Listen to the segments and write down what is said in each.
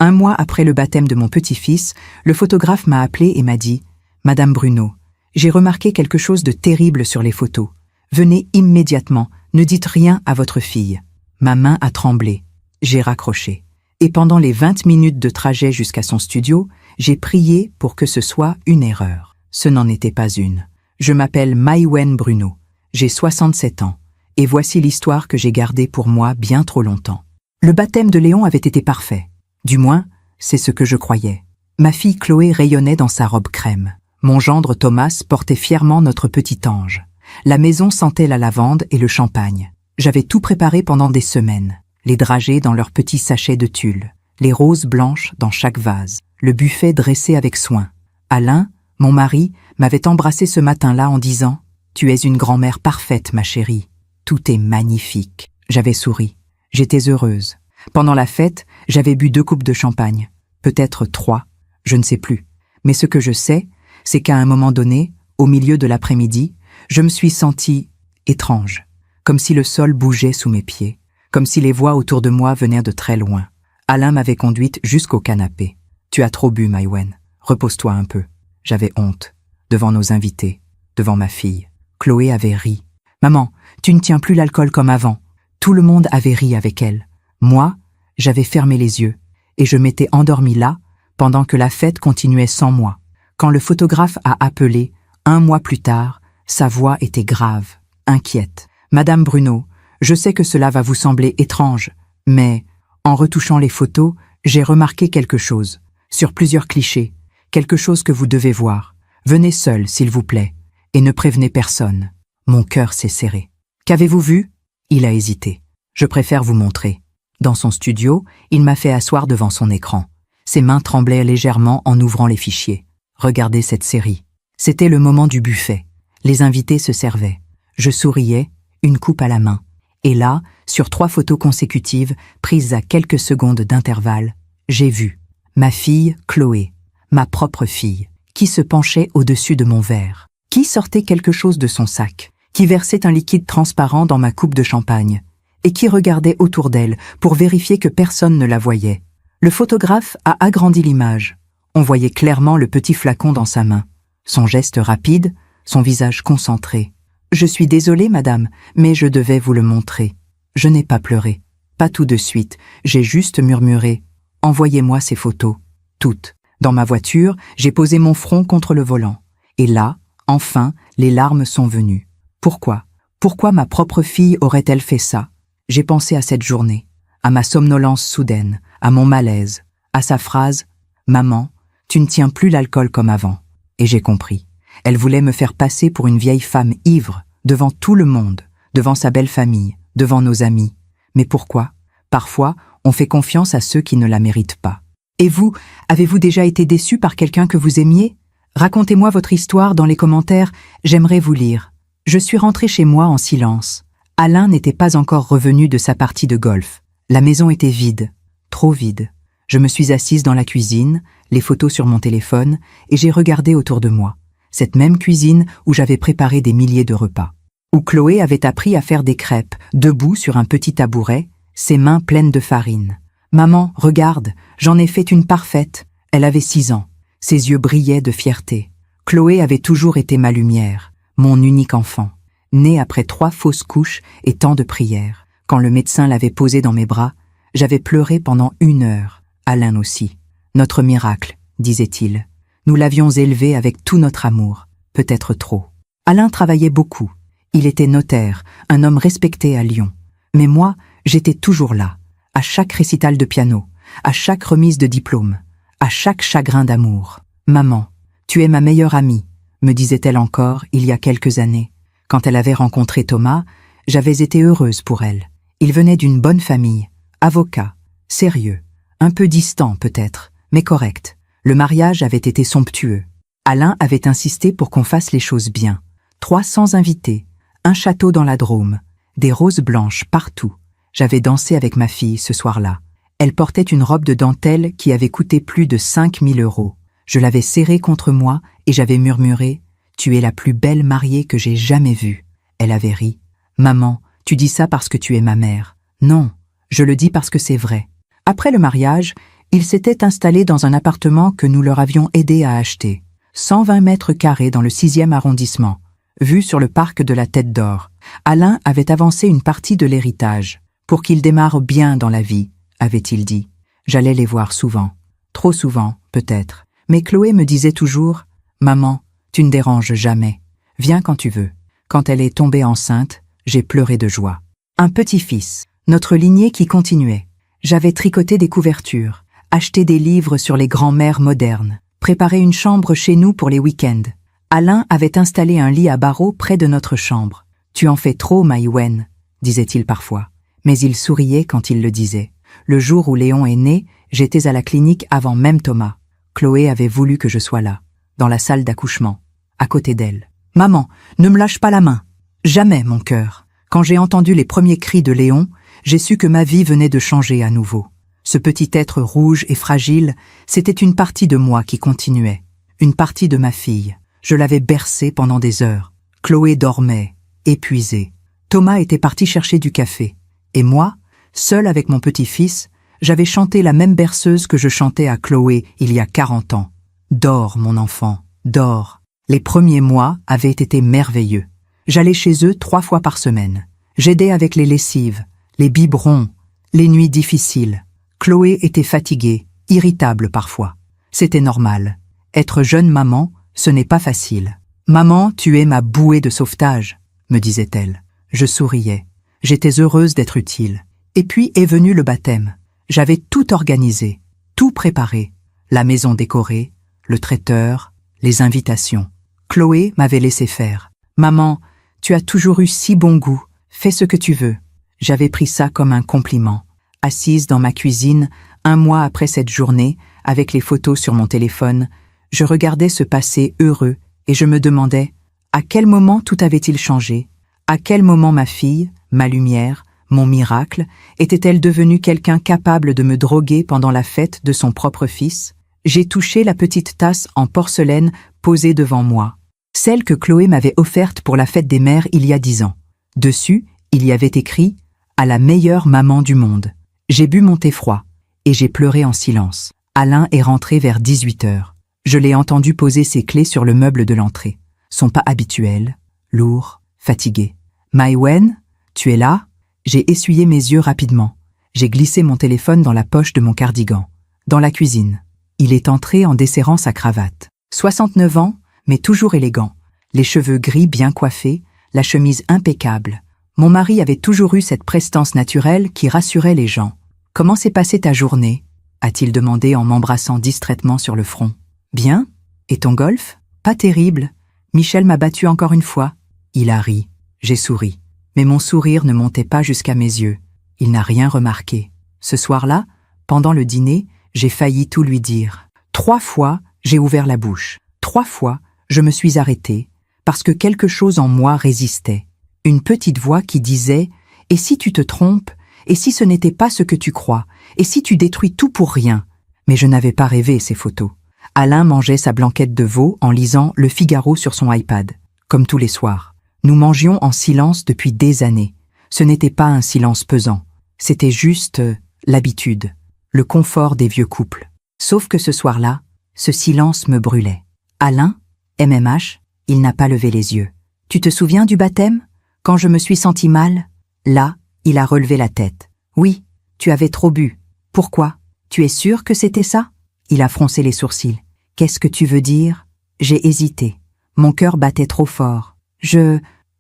1 mois après le baptême de mon petit-fils, le photographe m'a appelé et m'a dit « Madame Bruno, j'ai remarqué quelque chose de terrible sur les photos. Venez immédiatement, ne dites rien à votre fille. » Ma main a tremblé. J'ai raccroché. Et pendant les 20 minutes de trajet jusqu'à son studio, j'ai prié pour que ce soit une erreur. Ce n'en était pas une. Je m'appelle Maïwenn Bruno. J'ai 67 ans. Et voici l'histoire que j'ai gardée pour moi bien trop longtemps. Le baptême de Léon avait été parfait. Du moins, c'est ce que je croyais. Ma fille Chloé rayonnait dans sa robe crème. Mon gendre Thomas portait fièrement notre petit ange. La maison sentait la lavande et le champagne. J'avais tout préparé pendant des semaines. Les dragées dans leurs petits sachets de tulle, les roses blanches dans chaque vase, le buffet dressé avec soin. Alain, mon mari, m'avait embrassé ce matin-là en disant « Tu es une grand-mère parfaite, ma chérie. Tout est magnifique. » J'avais souri. J'étais heureuse. Pendant la fête, j'avais bu 2 coupes de champagne. Peut-être 3, je ne sais plus. Mais ce que je sais, c'est qu'à un moment donné, au milieu de l'après-midi, je me suis sentie étrange, comme si le sol bougeait sous mes pieds, comme si les voix autour de moi venaient de très loin. Alain m'avait conduite jusqu'au canapé. « Tu as trop bu, Maïwenn. Repose-toi un peu. » J'avais honte, devant nos invités, devant ma fille. Chloé avait ri. « Maman, tu ne tiens plus l'alcool comme avant. » Tout le monde avait ri avec elle. Moi, j'avais fermé les yeux, et je m'étais endormie là, pendant que la fête continuait sans moi. Quand le photographe a appelé, 1 mois plus tard, sa voix était grave, inquiète. « Madame Bruno, je sais que cela va vous sembler étrange, mais, en retouchant les photos, j'ai remarqué quelque chose, sur plusieurs clichés, quelque chose que vous devez voir. Venez seul, s'il vous plaît, et ne prévenez personne. » Mon cœur s'est serré. « Qu'avez-vous vu ?» Il a hésité. « Je préfère vous montrer. » Dans son studio, il m'a fait asseoir devant son écran. Ses mains tremblaient légèrement en ouvrant les fichiers. « Regardez cette série. » C'était le moment du buffet. Les invités se servaient. Je souriais, une coupe à la main. Et là, sur 3 photos consécutives, prises à quelques secondes d'intervalle, j'ai vu ma fille Chloé, ma propre fille, qui se penchait au-dessus de mon verre, qui sortait quelque chose de son sac, qui versait un liquide transparent dans ma coupe de champagne, et qui regardait autour d'elle pour vérifier que personne ne la voyait. Le photographe a agrandi l'image. On voyait clairement le petit flacon dans sa main. Son geste rapide, son visage concentré. « Je suis désolée, madame, mais je devais vous le montrer. » Je n'ai pas pleuré. Pas tout de suite, j'ai juste murmuré « Envoyez-moi ces photos. » Toutes. Dans ma voiture, j'ai posé mon front contre le volant. Et là, enfin, les larmes sont venues. Pourquoi ? Pourquoi ma propre fille aurait-elle fait ça ? J'ai pensé à cette journée, à ma somnolence soudaine, à mon malaise, à sa phrase « Maman, tu ne tiens plus l'alcool comme avant. » Et j'ai compris. Elle voulait me faire passer pour une vieille femme ivre, devant tout le monde, devant sa belle famille, devant nos amis. Mais pourquoi ? Parfois, on fait confiance à ceux qui ne la méritent pas. Et vous, avez-vous déjà été déçu par quelqu'un que vous aimiez ? Racontez-moi votre histoire dans les commentaires, j'aimerais vous lire. Je suis rentrée chez moi en silence. Alain n'était pas encore revenu de sa partie de golf. La maison était vide, trop vide. Je me suis assise dans la cuisine, les photos sur mon téléphone, et j'ai regardé autour de moi. Cette même cuisine où j'avais préparé des milliers de repas. Où Chloé avait appris à faire des crêpes, debout sur un petit tabouret, ses mains pleines de farine. « Maman, regarde, j'en ai fait une parfaite. » Elle avait 6 ans. Ses yeux brillaient de fierté. Chloé avait toujours été ma lumière, mon unique enfant. Née après 3 fausses couches et tant de prières. Quand le médecin l'avait posée dans mes bras, j'avais pleuré pendant 1 heure. Alain aussi. Notre miracle, disait-il. Nous l'avions élevé avec tout notre amour, peut-être trop. Alain travaillait beaucoup. Il était notaire, un homme respecté à Lyon. Mais moi, j'étais toujours là, à chaque récital de piano, à chaque remise de diplôme, à chaque chagrin d'amour. « Maman, tu es ma meilleure amie », me disait-elle encore il y a quelques années. Quand elle avait rencontré Thomas, j'avais été heureuse pour elle. Il venait d'une bonne famille, avocat, sérieux, un peu distant peut-être, mais correct. Le mariage avait été somptueux. Alain avait insisté pour qu'on fasse les choses bien. 300 invités, un château dans la Drôme, des roses blanches partout. J'avais dansé avec ma fille ce soir-là. Elle portait une robe de dentelle qui avait coûté plus de 5 000 €. Je l'avais serrée contre moi et j'avais murmuré « Tu es la plus belle mariée que j'ai jamais vue ». Elle avait ri. « Maman, tu dis ça parce que tu es ma mère. » Non, je le dis parce que c'est vrai. Après le mariage, Ils s'étaient installés dans un appartement que nous leur avions aidé à acheter. 120 mètres carrés dans le 6e arrondissement, vue sur le parc de la Tête d'Or. Alain avait avancé une partie de l'héritage, pour qu'ils démarrent bien dans la vie, avait-il dit. J'allais les voir souvent. Trop souvent, peut-être. Mais Chloé me disait toujours « Maman, tu ne déranges jamais. Viens quand tu veux. » Quand elle est tombée enceinte, j'ai pleuré de joie. Un petit-fils, notre lignée qui continuait. J'avais tricoté des couvertures, acheté des livres sur les grands-mères modernes, préparé une chambre chez nous pour les week-ends. Alain avait installé un lit à barreaux près de notre chambre. « Tu en fais trop, Maïwen », disait-il parfois. Mais il souriait quand il le disait. Le jour où Léon est né, j'étais à la clinique avant même Thomas. Chloé avait voulu que je sois là, dans la salle d'accouchement, à côté d'elle. « Maman, ne me lâche pas la main. » Jamais, mon cœur. Quand j'ai entendu les premiers cris de Léon, j'ai su que ma vie venait de changer à nouveau. Ce petit être rouge et fragile, c'était une partie de moi qui continuait. Une partie de ma fille. Je l'avais bercée pendant des heures. Chloé dormait, épuisée. Thomas était parti chercher du café. Et moi, seule avec mon petit-fils, j'avais chanté la même berceuse que je chantais à Chloé il y a 40 ans. Dors, mon enfant, dors. Les premiers mois avaient été merveilleux. J'allais chez eux 3 fois par semaine. J'aidais avec les lessives, les biberons, les nuits difficiles. Chloé était fatiguée, irritable parfois. C'était normal. Être jeune maman, ce n'est pas facile. « Maman, tu es ma bouée de sauvetage », me disait-elle. Je souriais. J'étais heureuse d'être utile. Et puis est venu le baptême. J'avais tout organisé, tout préparé. La maison décorée, le traiteur, les invitations. Chloé m'avait laissé faire. « Maman, tu as toujours eu si bon goût. Fais ce que tu veux. » J'avais pris ça comme un compliment. Assise dans ma cuisine, 1 mois après cette journée, avec les photos sur mon téléphone, je regardais ce passé heureux et je me demandais à quel moment tout avait-il changé, à quel moment ma fille, ma lumière, mon miracle, était-elle devenue quelqu'un capable de me droguer pendant la fête de son propre fils. J'ai touché la petite tasse en porcelaine posée devant moi, celle que Chloé m'avait offerte pour la fête des mères il y a 10 ans. Dessus, il y avait écrit « À la meilleure maman du monde ». J'ai bu mon thé froid et j'ai pleuré en silence. Alain est rentré vers 18 heures. Je l'ai entendu poser ses clés sur le meuble de l'entrée. Son pas habituel, lourd, fatigué. « Maïwen, tu es là ?» J'ai essuyé mes yeux rapidement. J'ai glissé mon téléphone dans la poche de mon cardigan. Dans la cuisine. Il est entré en desserrant sa cravate. 69 ans, mais toujours élégant. Les cheveux gris bien coiffés, la chemise impeccable. Mon mari avait toujours eu cette prestance naturelle qui rassurait les gens. « Comment s'est passée ta journée ?» a-t-il demandé en m'embrassant distraitement sur le front. « Bien. Et ton golf ? Pas terrible. Michel m'a battu encore une fois. » Il a ri. J'ai souri. Mais mon sourire ne montait pas jusqu'à mes yeux. Il n'a rien remarqué. Ce soir-là, pendant le dîner, j'ai failli tout lui dire. 3 fois, j'ai ouvert la bouche. 3 fois, je me suis arrêtée, parce que quelque chose en moi résistait. Une petite voix qui disait « Et si tu te trompes ? Et si ce n'était pas ce que tu crois ? Et si tu détruis tout pour rien ?» Mais je n'avais pas rêvé ces photos. Alain mangeait sa blanquette de veau en lisant Le Figaro sur son iPad, comme tous les soirs. Nous mangions en silence depuis des années. Ce n'était pas un silence pesant. C'était juste l'habitude, le confort des vieux couples. Sauf que ce soir-là, ce silence me brûlait. Alain, MMH, il n'a pas levé les yeux. « Tu te souviens du baptême ? Quand je me suis senti mal ?» Là, il a relevé la tête. « Oui, tu avais trop bu. Pourquoi ? Tu es sûr que c'était ça ?» Il a froncé les sourcils. « Qu'est-ce que tu veux dire ?» J'ai hésité. Mon cœur battait trop fort. Je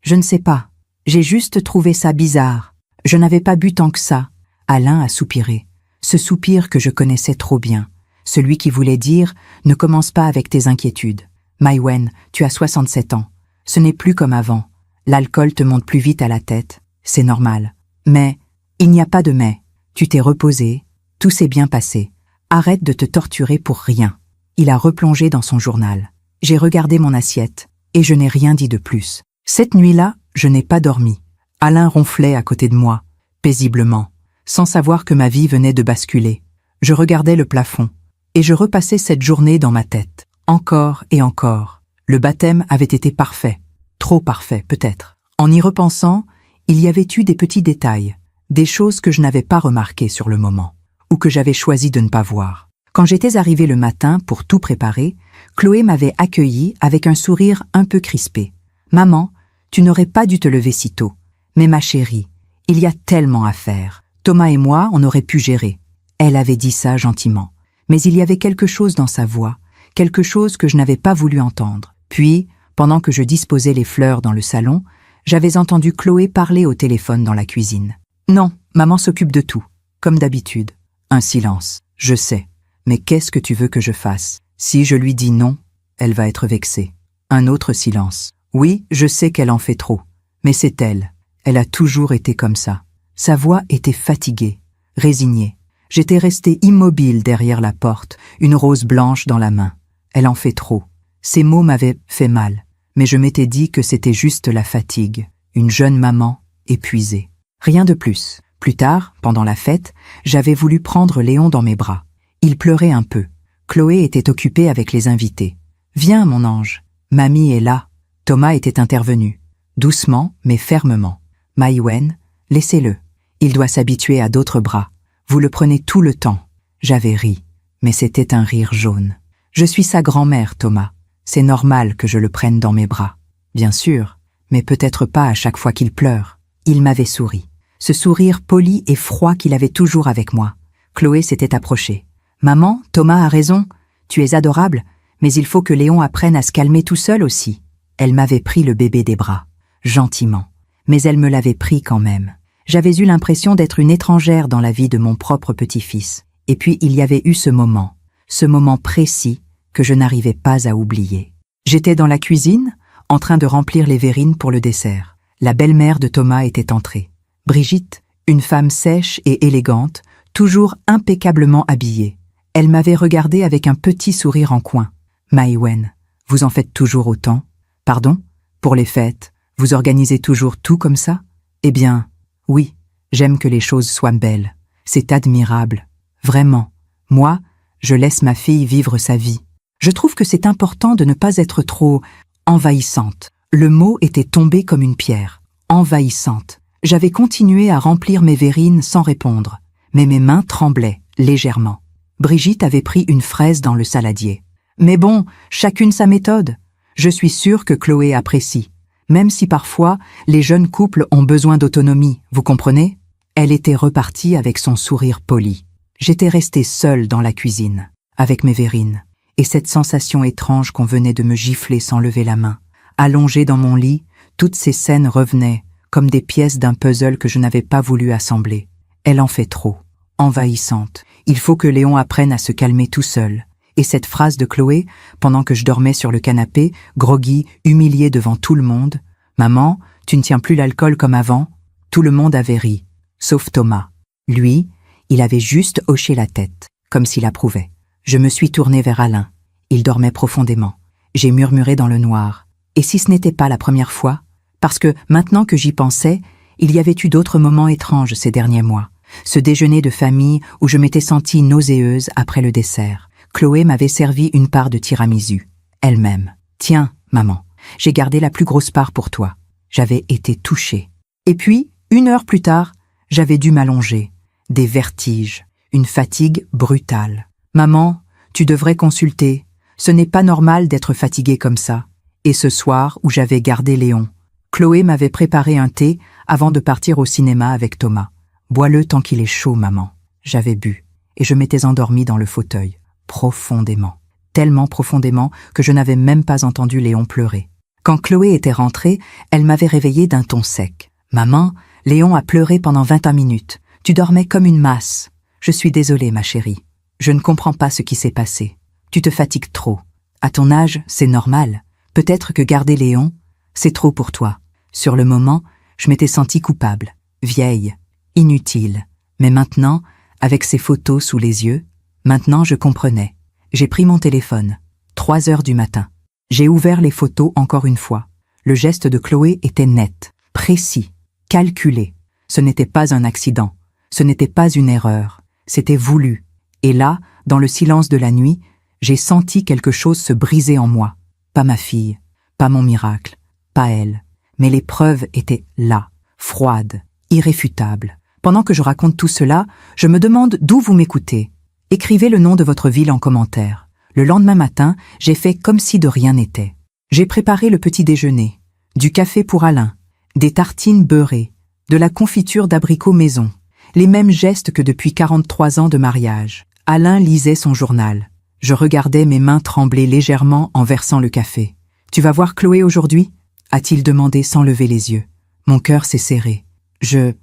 ne sais pas. J'ai juste trouvé ça bizarre. Je n'avais pas bu tant que ça. » Alain a soupiré. Ce soupir que je connaissais trop bien. Celui qui voulait dire « Ne commence pas avec tes inquiétudes. Maïwen, tu as 67 ans. Ce n'est plus comme avant. L'alcool te monte plus vite à la tête. C'est normal. Mais il n'y a pas de mais. Tu t'es reposé. Tout s'est bien passé. Arrête de te torturer pour rien. » Il a replongé dans son journal. J'ai regardé mon assiette et je n'ai rien dit de plus. Cette nuit-là, je n'ai pas dormi. Alain ronflait à côté de moi, paisiblement, sans savoir que ma vie venait de basculer. Je regardais le plafond et je repassais cette journée dans ma tête. Encore et encore. Le baptême avait été parfait. Trop parfait, peut-être. En y repensant, il y avait eu des petits détails, des choses que je n'avais pas remarquées sur le moment. ou que j'avais choisi de ne pas voir. Quand j'étais arrivée le matin pour tout préparer, Chloé m'avait accueillie avec un sourire un peu crispé. « Maman, tu n'aurais pas dû te lever si tôt. Mais ma chérie, il y a tellement à faire. Thomas et moi, on aurait pu gérer. » Elle avait dit ça gentiment. Mais il y avait quelque chose dans sa voix, quelque chose que je n'avais pas voulu entendre. Puis, pendant que je disposais les fleurs dans le salon, j'avais entendu Chloé parler au téléphone dans la cuisine. « Non, maman s'occupe de tout, comme d'habitude. » Un silence. « Je sais. Mais qu'est-ce que tu veux que je fasse? Si je lui dis non, elle va être vexée. » Un autre silence. « Oui, je sais qu'elle en fait trop. Mais c'est elle. Elle a toujours été comme ça. » Sa voix était fatiguée, résignée. J'étais restée immobile derrière la porte, une rose blanche dans la main. Elle en fait trop. Ces mots m'avaient fait mal, mais je m'étais dit que c'était juste la fatigue, une jeune maman épuisée. Rien de plus. Plus tard, pendant la fête, j'avais voulu prendre Léon dans mes bras. Il pleurait un peu. Chloé était occupée avec les invités. « Viens, mon ange. Mamie est là. » Thomas était intervenu, doucement mais fermement. « Maïwen, laissez-le. Il doit s'habituer à d'autres bras. Vous le prenez tout le temps. » J'avais ri, mais c'était un rire jaune. « Je suis sa grand-mère, Thomas. C'est normal que je le prenne dans mes bras. » Bien sûr, mais peut-être pas à chaque fois qu'il pleure. Il m'avait souri. Ce sourire poli et froid qu'il avait toujours avec moi. Chloé s'était approchée. « Maman, Thomas a raison. Tu es adorable, mais il faut que Léon apprenne à se calmer tout seul aussi. » Elle m'avait pris le bébé des bras, gentiment, mais elle me l'avait pris quand même. J'avais eu l'impression d'être une étrangère dans la vie de mon propre petit-fils. Et puis il y avait eu ce moment précis que je n'arrivais pas à oublier. J'étais dans la cuisine, en train de remplir les verrines pour le dessert. La belle-mère de Thomas était entrée. Brigitte, une femme sèche et élégante, toujours impeccablement habillée. Elle m'avait regardé avec un petit sourire en coin. « Maïwen, vous en faites toujours autant? Pardon? Pour les fêtes, vous organisez toujours tout comme ça? Eh bien, oui, j'aime que les choses soient belles. C'est admirable. Vraiment. Moi, je laisse ma fille vivre sa vie. Je trouve que c'est important de ne pas être trop envahissante. » Le mot était tombé comme une pierre. Envahissante. J'avais continué à remplir mes verrines sans répondre, mais mes mains tremblaient légèrement. Brigitte avait pris une fraise dans le saladier. Mais bon, chacune sa méthode. Je suis sûre que Chloé apprécie, même si parfois les jeunes couples ont besoin d'autonomie, vous comprenez? Elle était repartie avec son sourire poli. J'étais restée seule dans la cuisine, avec mes verrines, et cette sensation étrange qu'on venait de me gifler sans lever la main. Allongée dans mon lit, toutes ces scènes revenaient, comme des pièces d'un puzzle que je n'avais pas voulu assembler. Elle en fait trop. Envahissante. Il faut que Léon apprenne à se calmer tout seul. Et cette phrase de Chloé, pendant que je dormais sur le canapé, groggy, humiliée devant tout le monde. « Maman, tu ne tiens plus l'alcool comme avant ?» Tout le monde avait ri, sauf Thomas. Lui, il avait juste hoché la tête, comme s'il approuvait. Je me suis tournée vers Alain. Il dormait profondément. J'ai murmuré dans le noir. Et si ce n'était pas la première fois? Parce que, maintenant que j'y pensais, il y avait eu d'autres moments étranges ces derniers mois. Ce déjeuner de famille où je m'étais sentie nauséeuse après le dessert. Chloé m'avait servi une part de tiramisu. Elle-même. « Tiens, maman, j'ai gardé la plus grosse part pour toi. » J'avais été touchée. Et puis, 1 heure plus tard, j'avais dû m'allonger. Des vertiges, une fatigue brutale. « Maman, tu devrais consulter. Ce n'est pas normal d'être fatiguée comme ça. » Et ce soir où j'avais gardé Léon, Chloé m'avait préparé un thé avant de partir au cinéma avec Thomas. « Bois-le tant qu'il est chaud, maman. » J'avais bu, et je m'étais endormie dans le fauteuil, profondément. Tellement profondément que je n'avais même pas entendu Léon pleurer. Quand Chloé était rentrée, elle m'avait réveillée d'un ton sec. « Maman, Léon a pleuré pendant 21 minutes. Tu dormais comme une masse. »« Je suis désolée, ma chérie. Je ne comprends pas ce qui s'est passé. Tu te fatigues trop. À ton âge, c'est normal. Peut-être que garder Léon, c'est trop pour toi. » Sur le moment, je m'étais sentie coupable, vieille, inutile. Mais maintenant, avec ces photos sous les yeux, maintenant je comprenais. J'ai pris mon téléphone. 3 heures du matin. J'ai ouvert les photos encore une fois. Le geste de Chloé était net, précis, calculé. Ce n'était pas un accident. Ce n'était pas une erreur. C'était voulu. Et là, dans le silence de la nuit, j'ai senti quelque chose se briser en moi. Pas ma fille, pas mon miracle, pas elle. Mais les preuves étaient là, froides, irréfutables. Pendant que je raconte tout cela, je me demande d'où vous m'écoutez. Écrivez le nom de votre ville en commentaire. Le lendemain matin, j'ai fait comme si de rien n'était. J'ai préparé le petit déjeuner, du café pour Alain, des tartines beurrées, de la confiture d'abricot maison, les mêmes gestes que depuis 43 ans de mariage. Alain lisait son journal. Je regardais mes mains trembler légèrement en versant le café. « Tu vas voir Chloé aujourd'hui » a-t-il demandé sans lever les yeux. Mon cœur s'est serré. Je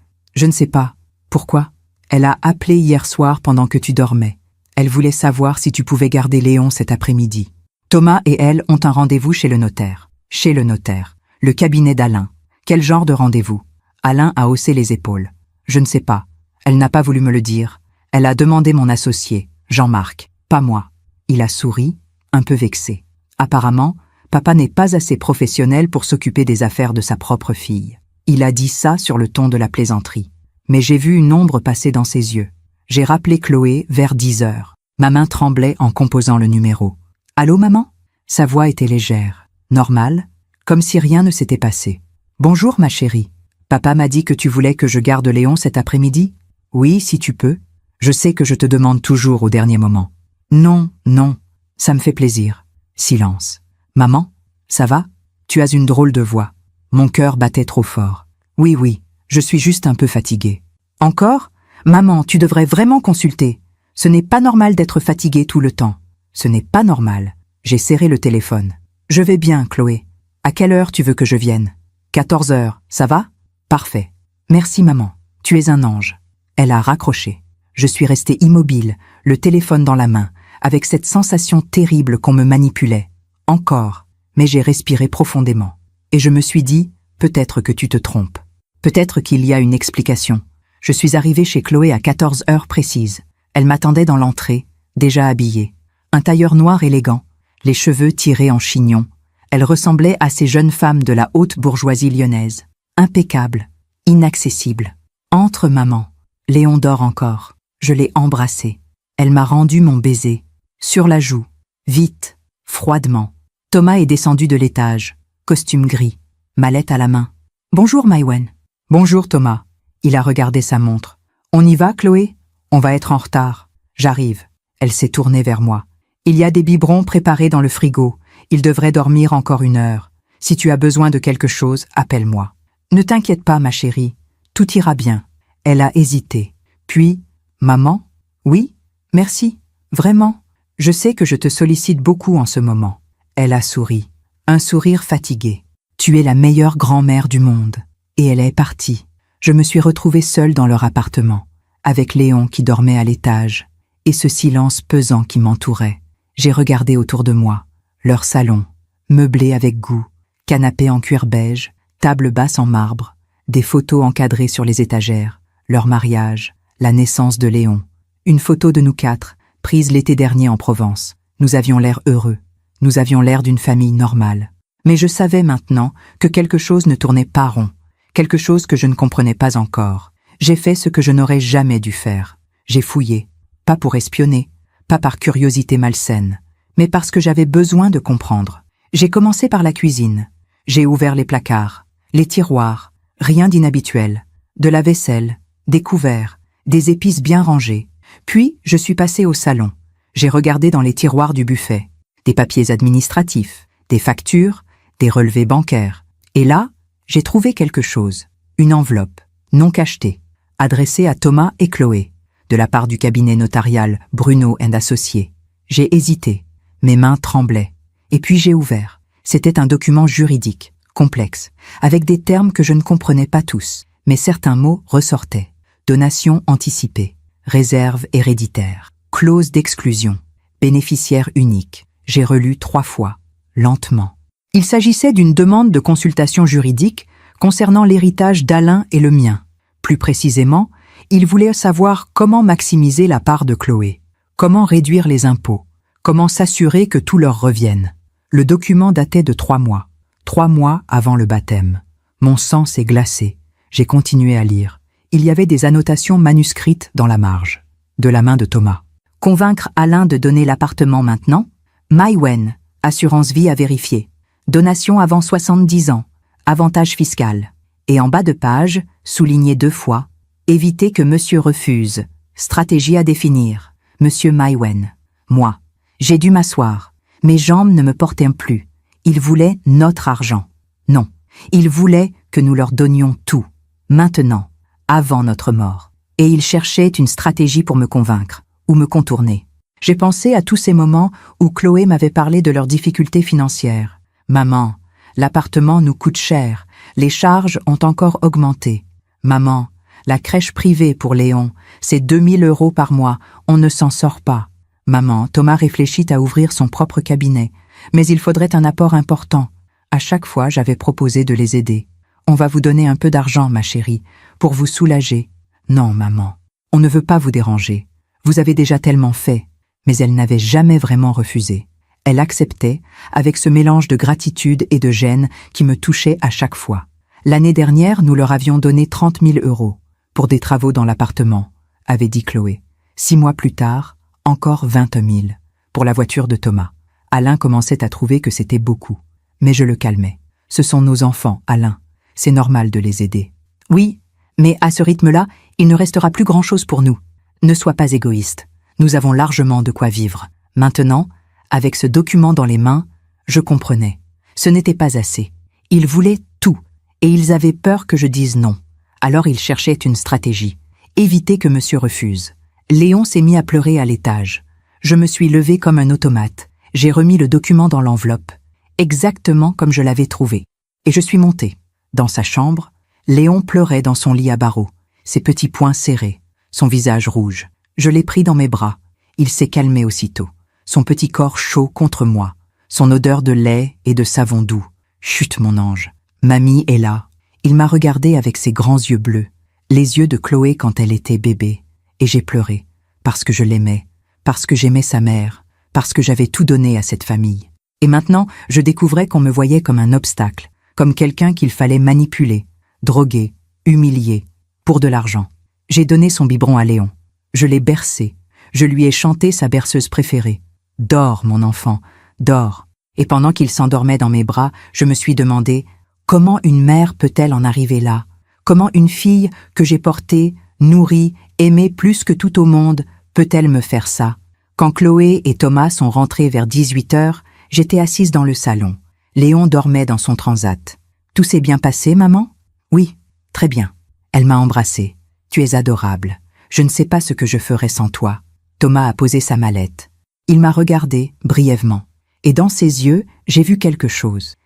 ne sais pas. Pourquoi ? Elle a appelé hier soir pendant que tu dormais. Elle voulait savoir si tu pouvais garder Léon cet après-midi. Thomas et elle ont un rendez-vous chez le notaire. Chez le notaire. Le cabinet d'Alain. Quel genre de rendez-vous ? Alain a haussé les épaules. Je ne sais pas. Elle n'a pas voulu me le dire. Elle a demandé mon associé, Jean-Marc, pas moi. Il a souri, un peu vexé. Apparemment, papa n'est pas assez professionnel pour s'occuper des affaires de sa propre fille. Il a dit ça sur le ton de la plaisanterie. Mais j'ai vu une ombre passer dans ses yeux. J'ai rappelé Chloé vers 10 heures. Ma main tremblait en composant le numéro. « Allô, maman ?» Sa voix était légère, normale, comme si rien ne s'était passé. « Bonjour, ma chérie. Papa m'a dit que tu voulais que je garde Léon cet après-midi ? Oui, si tu peux. Je sais que je te demande toujours au dernier moment. » Non, non, ça me fait plaisir. Silence. « Maman, ça va ? Tu as une drôle de voix. » Mon cœur battait trop fort. « Oui, oui, je suis juste un peu fatiguée. »« Encore ? Maman, tu devrais vraiment consulter. Ce n'est pas normal d'être fatiguée tout le temps. » Ce n'est pas normal. J'ai serré le téléphone. « Je vais bien, Chloé. À quelle heure tu veux que je vienne ? 14 heures, ça va ? Parfait. Merci, maman. Tu es un ange. » Elle a raccroché. Je suis restée immobile, le téléphone dans la main, avec cette sensation terrible qu'on me manipulait. Encore. Mais j'ai respiré profondément. Et je me suis dit, peut-être que tu te trompes. Peut-être qu'il y a une explication. Je suis arrivée chez Chloé à 14 heures précises. Elle m'attendait dans l'entrée, déjà habillée. Un tailleur noir élégant, les cheveux tirés en chignon. Elle ressemblait à ces jeunes femmes de la haute bourgeoisie lyonnaise. Impeccable, inaccessible. Entre, maman. Léon dort encore. Je l'ai embrassée. Elle m'a rendu mon baiser. Sur la joue. Vite, froidement. Thomas est descendu de l'étage. Costume gris. Mallette à la main. Bonjour, Maïwen. Bonjour, Thomas. Il a regardé sa montre. On y va, Chloé ? On va être en retard. J'arrive. Elle s'est tournée vers moi. Il y a des biberons préparés dans le frigo. Il devrait dormir encore 1 heure. Si tu as besoin de quelque chose, appelle-moi. Ne t'inquiète pas, ma chérie. Tout ira bien. Elle a hésité. Puis, maman ? Oui, merci. Vraiment. Je sais que je te sollicite beaucoup en ce moment. Elle a souri. Un sourire fatigué. Tu es la meilleure grand-mère du monde. Et elle est partie. Je me suis retrouvée seule dans leur appartement, avec Léon qui dormait à l'étage, et ce silence pesant qui m'entourait. J'ai regardé autour de moi, leur salon, meublé avec goût, canapé en cuir beige, table basse en marbre, des photos encadrées sur les étagères, leur mariage, la naissance de Léon. Une photo de nous 4, prise l'été dernier en Provence. Nous avions l'air heureux. Nous avions l'air d'une famille normale. Mais je savais maintenant que quelque chose ne tournait pas rond, quelque chose que je ne comprenais pas encore. J'ai fait ce que je n'aurais jamais dû faire. J'ai fouillé, pas pour espionner, pas par curiosité malsaine, mais parce que j'avais besoin de comprendre. J'ai commencé par la cuisine. J'ai ouvert les placards, les tiroirs, rien d'inhabituel, de la vaisselle, des couverts, des épices bien rangées. Puis, je suis passée au salon. J'ai regardé dans les tiroirs du buffet, des papiers administratifs, des factures, des relevés bancaires. Et là, j'ai trouvé quelque chose, une enveloppe, non cachetée, adressée à Thomas et Chloé, de la part du cabinet notarial Bruno & Associés. J'ai hésité, mes mains tremblaient, et puis j'ai ouvert. C'était un document juridique, complexe, avec des termes que je ne comprenais pas tous, mais certains mots ressortaient. Donation anticipée, réserve héréditaire, clause d'exclusion, bénéficiaire unique. J'ai relu 3 fois, lentement. Il s'agissait d'une demande de consultation juridique concernant l'héritage d'Alain et le mien. Plus précisément, il voulait savoir comment maximiser la part de Chloé, comment réduire les impôts, comment s'assurer que tout leur revienne. Le document datait de 3 mois, 3 mois avant le baptême. Mon sang s'est glacé. J'ai continué à lire. Il y avait des annotations manuscrites dans la marge, de la main de Thomas. Convaincre Alain de donner l'appartement maintenant ? Maïwen, assurance vie à vérifier. Donation avant 70 ans, avantage fiscal. Et en bas de page, souligné 2 fois, Éviter que monsieur refuse. Stratégie à définir. Monsieur Maïwen. Moi. J'ai dû m'asseoir. Mes jambes ne me portaient plus. Ils voulaient notre argent. Non. Ils voulaient que nous leur donnions tout. Maintenant. Avant notre mort. Et ils cherchaient une stratégie pour me convaincre. Ou me contourner. J'ai pensé à tous ces moments où Chloé m'avait parlé de leurs difficultés financières. Maman, l'appartement nous coûte cher. Les charges ont encore augmenté. Maman, la crèche privée pour Léon, c'est 2000 € par mois. On ne s'en sort pas. Maman, Thomas réfléchit à ouvrir son propre cabinet. Mais il faudrait un apport important. À chaque fois, j'avais proposé de les aider. On va vous donner un peu d'argent, ma chérie, pour vous soulager. Non, maman, on ne veut pas vous déranger. Vous avez déjà tellement fait. Mais elle n'avait jamais vraiment refusé. Elle acceptait, avec ce mélange de gratitude et de gêne qui me touchait à chaque fois. L'année dernière, nous leur avions donné 30 000 € pour des travaux dans l'appartement, avait dit Chloé. 6 mois plus tard, encore 20 000 pour la voiture de Thomas. Alain commençait à trouver que c'était beaucoup. Mais je le calmais. Ce sont nos enfants, Alain. C'est normal de les aider. Oui, mais à ce rythme-là, il ne restera plus grand-chose pour nous. Ne sois pas égoïste. Nous avons largement de quoi vivre. Maintenant, avec ce document dans les mains, je comprenais. Ce n'était pas assez. Ils voulaient tout, et ils avaient peur que je dise non. Alors ils cherchaient une stratégie. Éviter que monsieur refuse. Léon s'est mis à pleurer à l'étage. Je me suis levée comme un automate. J'ai remis le document dans l'enveloppe, exactement comme je l'avais trouvé. Et je suis montée. Dans sa chambre, Léon pleurait dans son lit à barreaux, ses petits poings serrés, son visage rouge. Je l'ai pris dans mes bras. Il s'est calmé aussitôt. Son petit corps chaud contre moi. Son odeur de lait et de savon doux. Chut, mon ange. Mamie est là. Il m'a regardé avec ses grands yeux bleus. Les yeux de Chloé quand elle était bébé. Et j'ai pleuré. Parce que je l'aimais. Parce que j'aimais sa mère. Parce que j'avais tout donné à cette famille. Et maintenant, je découvrais qu'on me voyait comme un obstacle. Comme quelqu'un qu'il fallait manipuler. Droguer. Humilier. Pour de l'argent. J'ai donné son biberon à Léon. Je l'ai bercé. Je lui ai chanté sa berceuse préférée. Dors, mon enfant, dors. Et pendant qu'il s'endormait dans mes bras, je me suis demandé comment une mère peut-elle en arriver là? Comment une fille que j'ai portée, nourrie, aimée plus que tout au monde, peut-elle me faire ça? Quand Chloé et Thomas sont rentrés vers 18 h, j'étais assise dans le salon. Léon dormait dans son transat. Tout s'est bien passé, maman? Oui, très bien. Elle m'a embrassée. Tu es adorable. Je ne sais pas ce que je ferais sans toi. Thomas a posé sa mallette. Il m'a regardé brièvement. Et dans ses yeux, j'ai vu quelque chose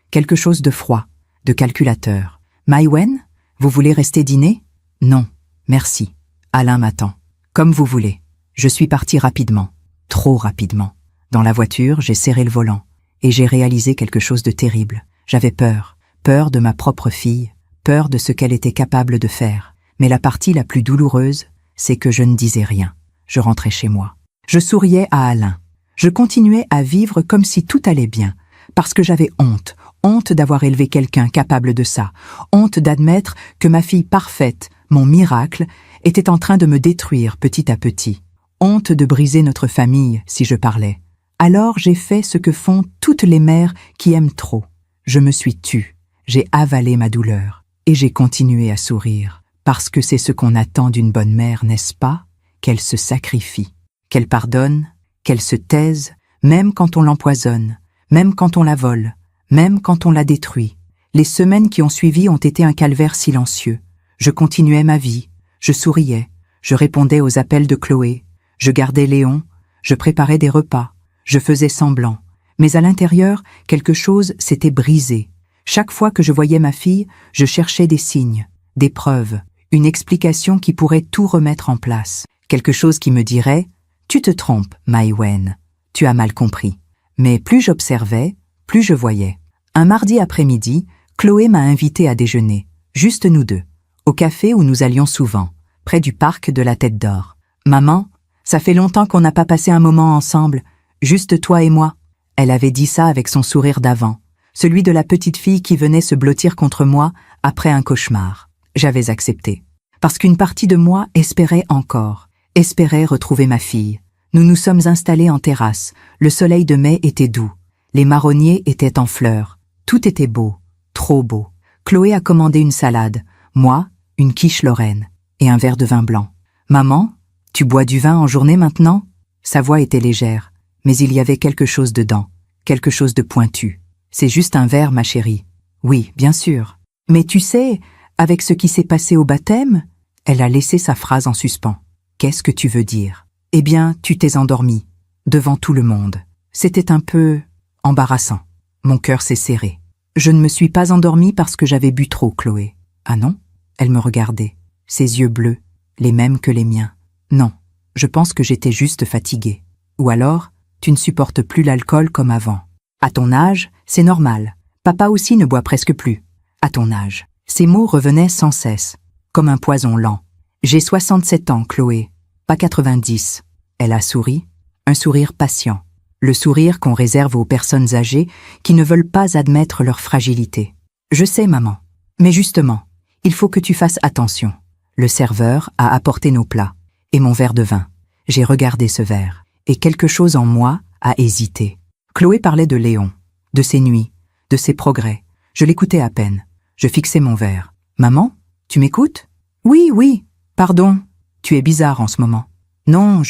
de froid, de calculateur. Maïwen, vous voulez rester dîner? Non, merci. Alain m'attend. Comme vous voulez. Je suis partie rapidement. Trop rapidement. Dans la voiture, j'ai serré le volant. Et j'ai réalisé quelque chose de terrible. J'avais peur. Peur de ma propre fille. Peur de ce qu'elle était capable de faire. Mais la partie la plus douloureuse, c'est que je ne disais rien. Je rentrais chez moi. Je souriais à Alain. Je continuais à vivre comme si tout allait bien, parce que j'avais honte, honte d'avoir élevé quelqu'un capable de ça, honte d'admettre que ma fille parfaite, mon miracle, était en train de me détruire petit à petit, honte de briser notre famille si je parlais. Alors j'ai fait ce que font toutes les mères qui aiment trop. Je me suis tue, j'ai avalé ma douleur, et j'ai continué à sourire. Parce que c'est ce qu'on attend d'une bonne mère, n'est-ce pas? Qu'elle se sacrifie, qu'elle pardonne, qu'elle se taise, même quand on l'empoisonne, même quand on la vole, même quand on la détruit. Les semaines qui ont suivi ont été un calvaire silencieux. Je continuais ma vie, je souriais, je répondais aux appels de Chloé, je gardais Léon, je préparais des repas, je faisais semblant. Mais à l'intérieur, quelque chose s'était brisé. Chaque fois que je voyais ma fille, je cherchais des signes, des preuves, une explication qui pourrait tout remettre en place. Quelque chose qui me dirait « Tu te trompes, Maïwen. Tu as mal compris. » Mais plus j'observais, plus je voyais. Un mardi après-midi, Chloé m'a invité à déjeuner, juste nous deux, au café où nous allions souvent, près du parc de la Tête d'Or. « Maman, ça fait longtemps qu'on n'a pas passé un moment ensemble, juste toi et moi. » Elle avait dit ça avec son sourire d'avant, celui de la petite fille qui venait se blottir contre moi après un cauchemar. J'avais accepté. Parce qu'une partie de moi espérait encore, espérait retrouver ma fille. Nous nous sommes installés en terrasse, le soleil de mai était doux, les marronniers étaient en fleurs, tout était beau, trop beau. Chloé a commandé une salade, moi, une quiche lorraine. et un verre de vin blanc. « Maman, tu bois du vin en journée maintenant ?» Sa voix était légère, mais il y avait quelque chose dedans, quelque chose de pointu. « C'est juste un verre, ma chérie. »« Oui, bien sûr. Mais tu sais, avec ce qui s'est passé au baptême ?» Elle a laissé sa phrase en suspens. « Qu'est-ce que tu veux dire ?»« Eh bien, tu t'es endormie, devant tout le monde. C'était un peu embarrassant. Mon cœur s'est serré. Je ne me suis pas endormie parce que j'avais bu trop, Chloé. »« Ah non ?» Elle me regardait, ses yeux bleus, les mêmes que les miens. « Non, je pense que j'étais juste fatiguée. Ou alors, tu ne supportes plus l'alcool comme avant. À ton âge, c'est normal. Papa aussi ne boit presque plus. À ton âge. » Ces mots revenaient sans cesse, comme un poison lent. « J'ai 67 ans, Chloé, pas 90. » Elle a souri, un sourire patient. Le sourire qu'on réserve aux personnes âgées qui ne veulent pas admettre leur fragilité. « Je sais, maman. Mais justement, il faut que tu fasses attention. » Le serveur a apporté nos plats et mon verre de vin. J'ai regardé ce verre et quelque chose en moi a hésité. Chloé parlait de Léon, de ses nuits, de ses progrès. Je l'écoutais à peine. Je fixais mon verre. « Maman, tu m'écoutes ?»« Oui, oui. Pardon. Tu es bizarre en ce moment. »« Non,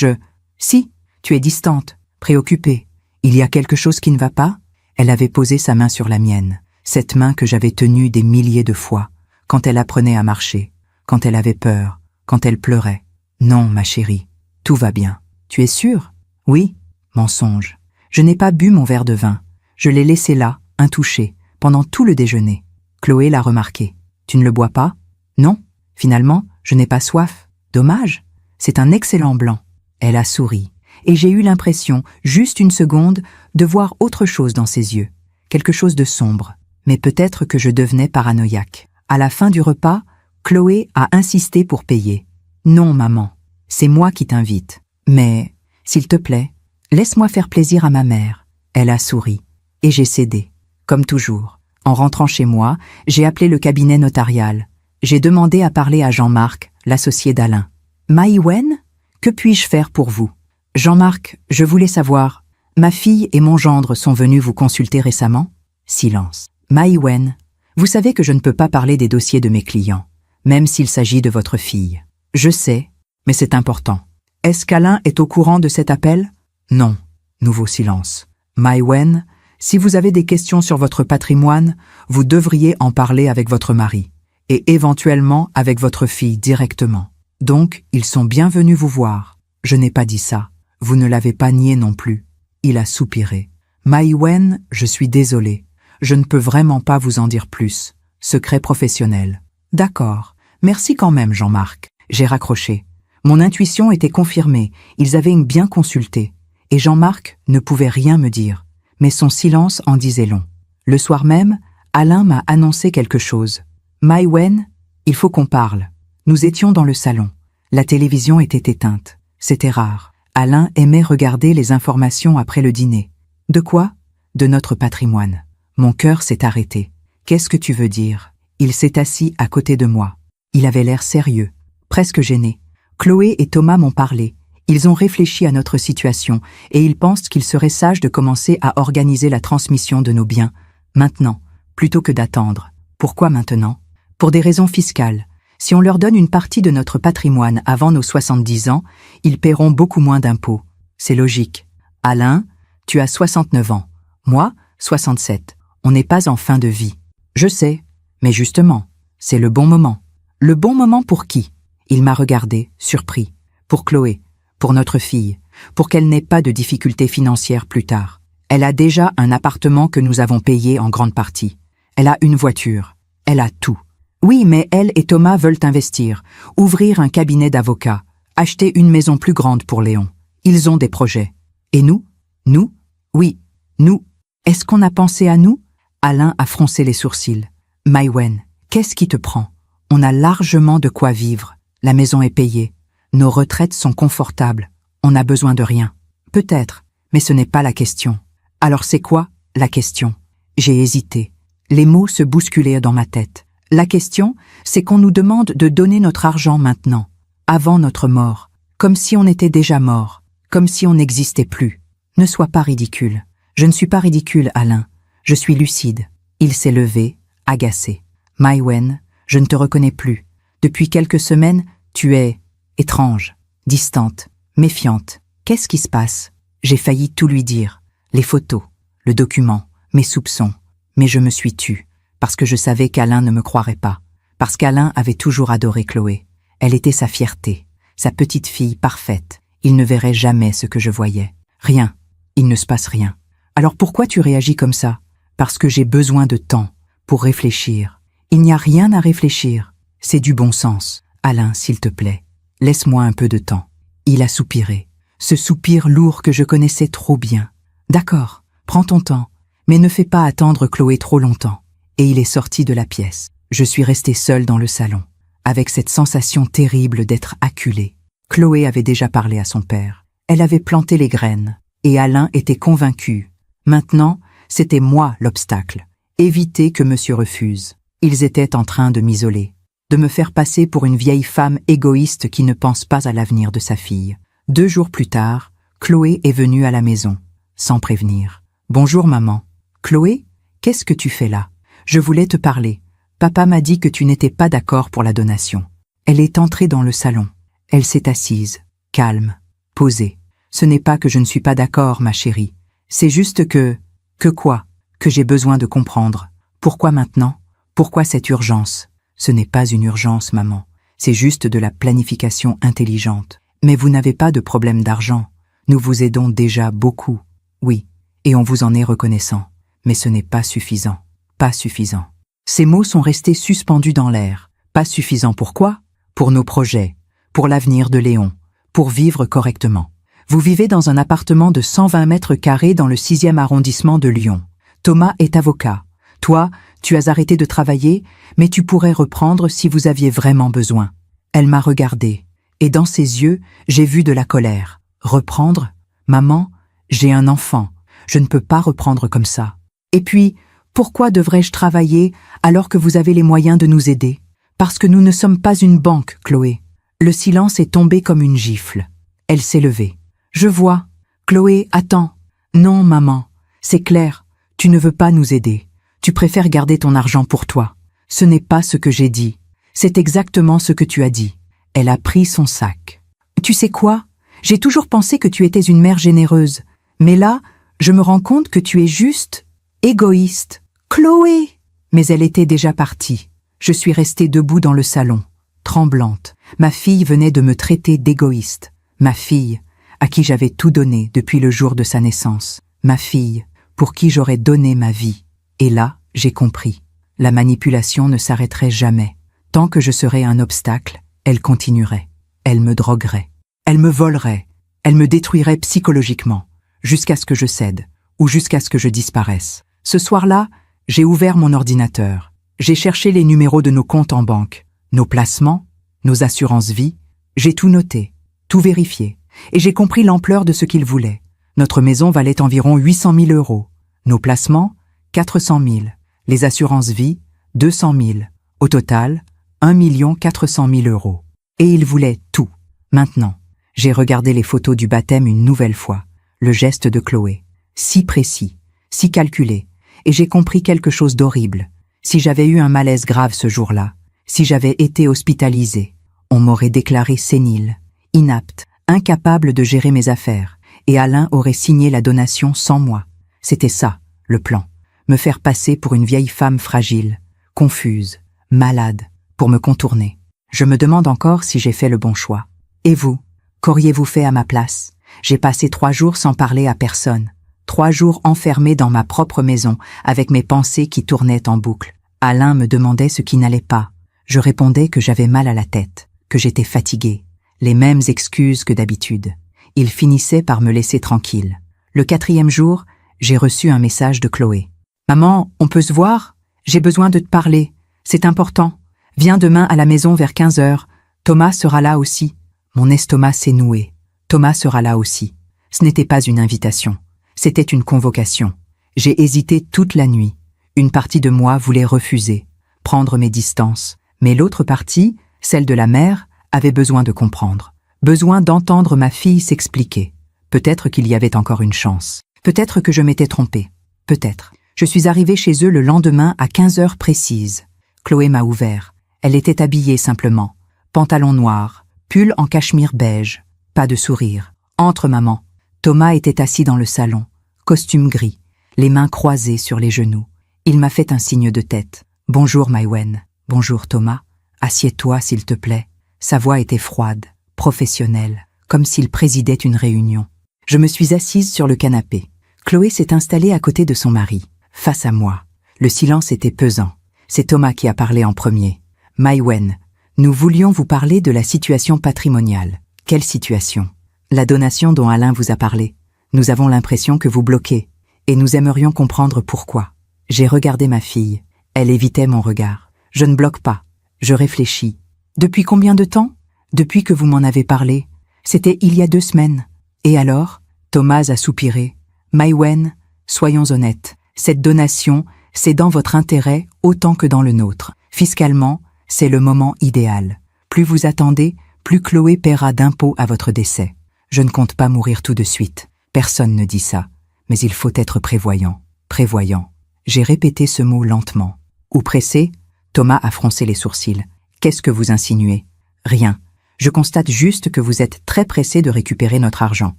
Si, tu es distante, préoccupée. Il y a quelque chose qui ne va pas ?» Elle avait posé sa main sur la mienne, cette main que j'avais tenue des milliers de fois, quand elle apprenait à marcher, quand elle avait peur, quand elle pleurait. « Non, ma chérie, tout va bien. Tu es sûre ?»« Oui. » Mensonge. Je n'ai pas bu mon verre de vin. Je l'ai laissé là, intouché, pendant tout le déjeuner. Chloé l'a remarqué. « Tu ne le bois pas ?»« Non. Finalement, je n'ai pas soif. Dommage. C'est un excellent blanc. » Elle a souri, et j'ai eu l'impression, juste une seconde, de voir autre chose dans ses yeux, quelque chose de sombre. Mais peut-être que je devenais paranoïaque. À la fin du repas, Chloé a insisté pour payer. « Non, maman, c'est moi qui t'invite. Mais, s'il te plaît, laisse-moi faire plaisir à ma mère. » Elle a souri, et j'ai cédé, comme toujours. En rentrant chez moi, j'ai appelé le cabinet notarial. J'ai demandé à parler à Jean-Marc, l'associé d'Alain. « Maïwen, que puis-je faire pour vous ?»« Jean-Marc, je voulais savoir, ma fille et mon gendre sont venus vous consulter récemment ?» Silence. « Maïwen, vous savez que je ne peux pas parler des dossiers de mes clients, même s'il s'agit de votre fille. Je sais, mais c'est important. Est-ce qu'Alain est au courant de cet appel ? Non. » Nouveau silence. « Maïwen, si vous avez des questions sur votre patrimoine, vous devriez en parler avec votre mari, et éventuellement avec votre fille directement. Donc, ils sont bienvenus vous voir. » Je n'ai pas dit ça. Vous ne l'avez pas nié non plus. Il a soupiré. « Maïwen, je suis désolé. Je ne peux vraiment pas vous en dire plus. Secret professionnel. »« D'accord. Merci quand même, Jean-Marc. » J'ai raccroché. Mon intuition était confirmée. Ils avaient bien consulté. Et Jean-Marc ne pouvait rien me dire. Mais son silence en disait long. Le soir même, Alain m'a annoncé quelque chose. « Maïwen, il faut qu'on parle. » Nous étions dans le salon. La télévision était éteinte. C'était rare. Alain aimait regarder les informations après le dîner. « De quoi ? » ?»« De notre patrimoine. » Mon cœur s'est arrêté. « Qu'est-ce que tu veux dire ?» Il s'est assis à côté de moi. Il avait l'air sérieux, presque gêné. Chloé et Thomas m'ont parlé. Ils ont réfléchi à notre situation et ils pensent qu'il serait sage de commencer à organiser la transmission de nos biens, maintenant, plutôt que d'attendre. Pourquoi maintenant ? Pour des raisons fiscales. Si on leur donne une partie de notre patrimoine avant nos 70 ans, ils paieront beaucoup moins d'impôts. C'est logique. Alain, tu as 69 ans. Moi, 67. On n'est pas en fin de vie. Je sais, mais justement, c'est le bon moment. Le bon moment pour qui ? Il m'a regardé, surpris. Pour Chloé, pour notre fille, pour qu'elle n'ait pas de difficultés financières plus tard. Elle a déjà un appartement que nous avons payé en grande partie. Elle a une voiture. Elle a tout. Oui, mais elle et Thomas veulent investir, ouvrir un cabinet d'avocats, acheter une maison plus grande pour Léon. Ils ont des projets. Et nous ? Nous ? Oui, nous. Est-ce qu'on a pensé à nous ? Alain a froncé les sourcils. Maïwen, qu'est-ce qui te prend ? On a largement de quoi vivre. La maison est payée. Nos retraites sont confortables. On n'a besoin de rien. Peut-être, mais ce n'est pas la question. Alors c'est quoi, la question ? J'ai hésité. Les mots se bousculaient dans ma tête. La question, c'est qu'on nous demande de donner notre argent maintenant, avant notre mort, comme si on était déjà mort, comme si on n'existait plus. Ne sois pas ridicule. Je ne suis pas ridicule, Alain. Je suis lucide. Il s'est levé, agacé. Maïwen, je ne te reconnais plus. Depuis quelques semaines, Tu es étrange, distante, méfiante. Qu'est-ce qui se passe? J'ai failli tout lui dire. Les photos, le document, mes soupçons. Mais je me suis tue, parce que je savais qu'Alain ne me croirait pas. Parce qu'Alain avait toujours adoré Chloé. Elle était sa fierté, sa petite fille parfaite. Il ne verrait jamais ce que je voyais. Rien. Il ne se passe rien. Alors pourquoi tu réagis comme ça? Parce que j'ai besoin de temps pour réfléchir. Il n'y a rien à réfléchir. C'est du bon sens. Alain, s'il te plaît, laisse-moi un peu de temps. Il a soupiré. Ce soupir lourd que je connaissais trop bien. D'accord, prends ton temps, mais ne fais pas attendre Chloé trop longtemps. Et il est sorti de la pièce. Je suis restée seule dans le salon, avec cette sensation terrible d'être acculée. Chloé avait déjà parlé à son père. Elle avait planté les graines. Et Alain était convaincu. Maintenant, c'était moi l'obstacle. Éviter que monsieur refuse. Ils étaient en train de m'isoler, de me faire passer pour une vieille femme égoïste qui ne pense pas à l'avenir de sa fille. 2 jours plus tard, Chloé est venue à la maison, sans prévenir. « Bonjour maman. »« Chloé, qu'est-ce que tu fais là? Je voulais te parler. Papa m'a dit que tu n'étais pas d'accord pour la donation. » Elle est entrée dans le salon. Elle s'est assise, calme, posée. Ce n'est pas que je ne suis pas d'accord, ma chérie. C'est juste que... Que quoi? Que j'ai besoin de comprendre. Pourquoi maintenant? Pourquoi cette urgence? Ce n'est pas une urgence, maman. C'est juste de la planification intelligente. Mais vous n'avez pas de problème d'argent. Nous vous aidons déjà beaucoup. Oui, et on vous en est reconnaissant. Mais ce n'est pas suffisant. Pas suffisant. Ces mots sont restés suspendus dans l'air. Pas suffisant pourquoi? Pour nos projets, pour l'avenir de Léon, pour vivre correctement. Vous vivez dans un appartement de 120 mètres carrés dans le 6e arrondissement de Lyon. Thomas est avocat. Toi, tu as arrêté de travailler, mais tu pourrais reprendre si vous aviez vraiment besoin. Elle m'a regardée, et dans ses yeux, j'ai vu de la colère. Reprendre? Maman, j'ai un enfant. Je ne peux pas reprendre comme ça. Et puis, pourquoi devrais-je travailler alors que vous avez les moyens de nous aider? Parce que nous ne sommes pas une banque, Chloé. Le silence est tombé comme une gifle. Elle s'est levée. Je vois. Chloé, attends. Non, maman. C'est clair. Tu ne veux pas nous aider. Tu préfères garder ton argent pour toi. Ce n'est pas ce que j'ai dit. C'est exactement ce que tu as dit. Elle a pris son sac. Tu sais quoi? J'ai toujours pensé que tu étais une mère généreuse. Mais là, je me rends compte que tu es juste égoïste. Chloé! Mais elle était déjà partie. Je suis restée debout dans le salon, tremblante. Ma fille venait de me traiter d'égoïste. Ma fille, à qui j'avais tout donné depuis le jour de sa naissance. Ma fille, pour qui j'aurais donné ma vie. Et là, j'ai compris. La manipulation ne s'arrêterait jamais. Tant que je serais un obstacle, elle continuerait. Elle me droguerait. Elle me volerait. Elle me détruirait psychologiquement, jusqu'à ce que je cède, ou jusqu'à ce que je disparaisse. Ce soir-là, j'ai ouvert mon ordinateur. J'ai cherché les numéros de nos comptes en banque, nos placements, nos assurances vie. J'ai tout noté, tout vérifié. Et j'ai compris l'ampleur de ce qu'il voulait. Notre maison valait environ 800 000 €. Nos placements, 400 000. Les assurances vie, 200 000. Au total, 1 400 000 €. Et il voulait tout. Maintenant, j'ai regardé les photos du baptême une nouvelle fois. Le geste de Chloé. Si précis, si calculé. Et j'ai compris quelque chose d'horrible. Si j'avais eu un malaise grave ce jour-là, si j'avais été hospitalisée, on m'aurait déclaré sénile, inapte, incapable de gérer mes affaires, et Alain aurait signé la donation sans moi. C'était ça, le plan. Me faire passer pour une vieille femme fragile, confuse, malade, pour me contourner. Je me demande encore si j'ai fait le bon choix. Et vous, qu'auriez-vous fait à ma place? J'ai passé 3 jours sans parler à personne. 3 jours enfermée dans ma propre maison, avec mes pensées qui tournaient en boucle. Alain me demandait ce qui n'allait pas. Je répondais que j'avais mal à la tête, que j'étais fatiguée. Les mêmes excuses que d'habitude. Il finissait par me laisser tranquille. Le 4e jour, j'ai reçu un message de Chloé. « Maman, on peut se voir? J'ai besoin de te parler. C'est important. Viens demain à la maison vers 15 h. Thomas sera là aussi. » Mon estomac s'est noué. Thomas sera là aussi. Ce n'était pas une invitation. C'était une convocation. J'ai hésité toute la nuit. Une partie de moi voulait refuser, prendre mes distances. Mais l'autre partie, celle de la mère, avait besoin de comprendre. Besoin d'entendre ma fille s'expliquer. Peut-être qu'il y avait encore une chance. Peut-être que je m'étais trompée. Peut-être. Je suis arrivée chez eux le lendemain à 15 h précises. Chloé m'a ouvert. Elle était habillée simplement. Pantalon noir, Pull en cachemire beige. Pas de sourire. Entre, maman. Thomas était assis dans le salon. Costume gris. Les mains croisées sur les genoux. Il m'a fait un signe de tête. Bonjour, Maïwen. Bonjour, Thomas. Assieds-toi, s'il te plaît. Sa voix était froide, professionnelle, comme s'il présidait une réunion. Je me suis assise sur le canapé. Chloé s'est installée à côté de son mari, face à moi. Le silence était pesant. C'est Thomas qui a parlé en premier. Maïwen, nous voulions vous parler de la situation patrimoniale. Quelle situation? La donation dont Alain vous a parlé. Nous avons l'impression que vous bloquez, et nous aimerions comprendre pourquoi. J'ai regardé ma fille. Elle évitait mon regard. Je ne bloque pas. Je réfléchis. Depuis combien de temps? Depuis que vous m'en avez parlé. C'était il y a 2 semaines. Et alors? Thomas a soupiré. Maïwen, soyons honnêtes. Cette donation, c'est dans votre intérêt autant que dans le nôtre. Fiscalement, c'est le moment idéal. Plus vous attendez, plus Chloé paiera d'impôts à votre décès. Je ne compte pas mourir tout de suite. Personne ne dit ça. Mais il faut être prévoyant. Prévoyant. J'ai répété ce mot lentement. Ou pressé? Thomas a froncé les sourcils. Qu'est-ce que vous insinuez? Rien. Je constate juste que vous êtes très pressé de récupérer notre argent.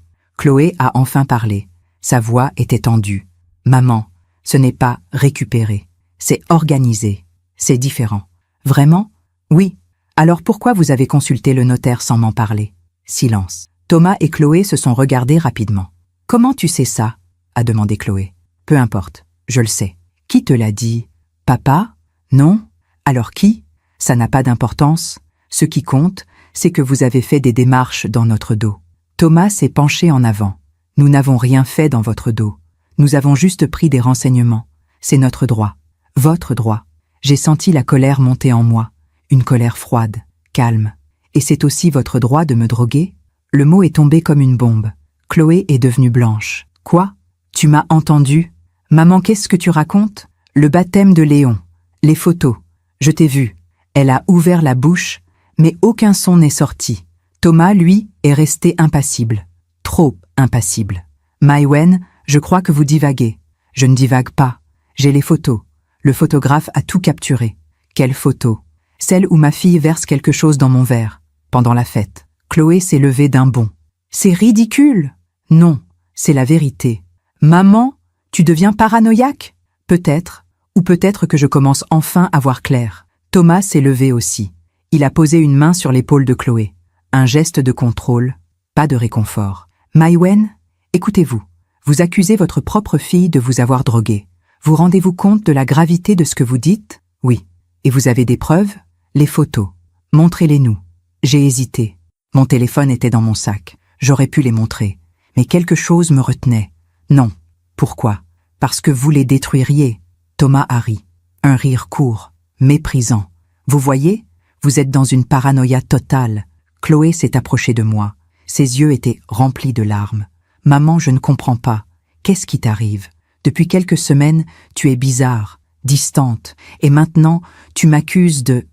Chloé a enfin parlé. Sa voix était tendue. Maman, ce n'est pas récupérer. C'est organiser. C'est différent. Vraiment? Oui. Alors pourquoi vous avez consulté le notaire sans m'en parler? Silence. Thomas et Chloé se sont regardés rapidement. Comment tu sais ça? A demandé Chloé. Peu importe. Je le sais. Qui te l'a dit? Papa? Non? Alors qui? Ça n'a pas d'importance. Ce qui compte, c'est que vous avez fait des démarches dans notre dos. Thomas s'est penché en avant. Nous n'avons rien fait dans votre dos. Nous avons juste pris des renseignements. C'est notre droit. Votre droit. J'ai senti la colère monter en moi. Une colère froide, calme. Et c'est aussi votre droit de me droguer? Le mot est tombé comme une bombe. Chloé est devenue blanche. Quoi? Tu m'as entendu? Maman, qu'est-ce que tu racontes? Le baptême de Léon. Les photos. Je t'ai vu. Elle a ouvert la bouche, mais aucun son n'est sorti. Thomas, lui, est resté impassible. Trop impassible. Maïwen, je crois que vous divaguez. Je ne divague pas. J'ai les photos. Le photographe a tout capturé. Quelle photo? Celle où ma fille verse quelque chose dans mon verre, pendant la fête. Chloé s'est levée d'un bond. C'est ridicule. Non, c'est la vérité. Maman, tu deviens paranoïaque? Peut-être, ou peut-être que je commence enfin à voir clair. Thomas s'est levé aussi. Il a posé une main sur l'épaule de Chloé. Un geste de contrôle, pas de réconfort. Maïwen, écoutez-vous. Vous accusez votre propre fille de vous avoir drogué. Vous rendez-vous compte de la gravité de ce que vous dites? Oui. Et vous avez des preuves? Les photos. Montrez-les-nous. J'ai hésité. Mon téléphone était dans mon sac. J'aurais pu les montrer. Mais quelque chose me retenait. Non. Pourquoi? Parce que vous les détruiriez. Thomas a ri. Un rire court, méprisant. Vous voyez? Vous êtes dans une paranoïa totale. Chloé s'est approchée de moi. Ses yeux étaient remplis de larmes. Maman, je ne comprends pas. Qu'est-ce qui t'arrive? Depuis quelques semaines, tu es bizarre, distante, et maintenant, tu m'accuses de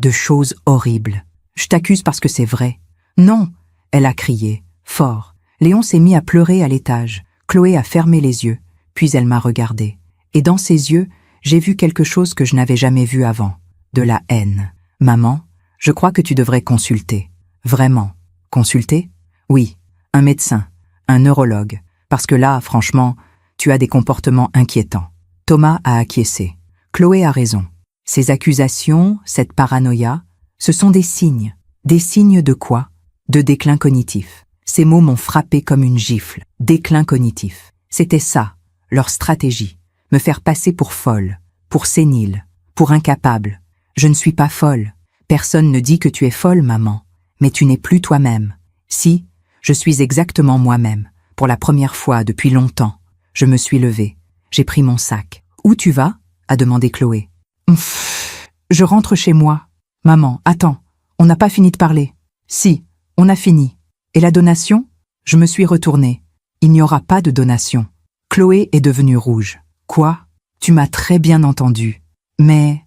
choses horribles. Je t'accuse parce que c'est vrai. Non, elle a crié, fort. Léon s'est mis à pleurer à l'étage. Chloé a fermé les yeux, puis elle m'a regardé. Et dans ses yeux, j'ai vu quelque chose que je n'avais jamais vu avant. De la haine. Maman, je crois que tu devrais consulter. Vraiment. Consulter? Oui. Un médecin. Un neurologue. Parce que là, franchement, tu as des comportements inquiétants. Thomas a acquiescé. Chloé a raison. Ces accusations, cette paranoïa, ce sont des signes. Des signes de quoi? De déclin cognitif. Ces mots m'ont frappé comme une gifle. Déclin cognitif. C'était ça, leur stratégie. Me faire passer pour folle, pour sénile, pour incapable. Je ne suis pas folle. Personne ne dit que tu es folle, maman. Mais tu n'es plus toi-même. Si, je suis exactement moi-même. Pour la première fois depuis longtemps. Je me suis levée. J'ai pris mon sac. Où tu vas? A demandé Chloé. Je rentre chez moi. Maman, attends. On n'a pas fini de parler. Si, on a fini. Et la donation? Je me suis retournée. Il n'y aura pas de donation. Chloé est devenue rouge. Quoi? Tu m'as très bien entendu. Mais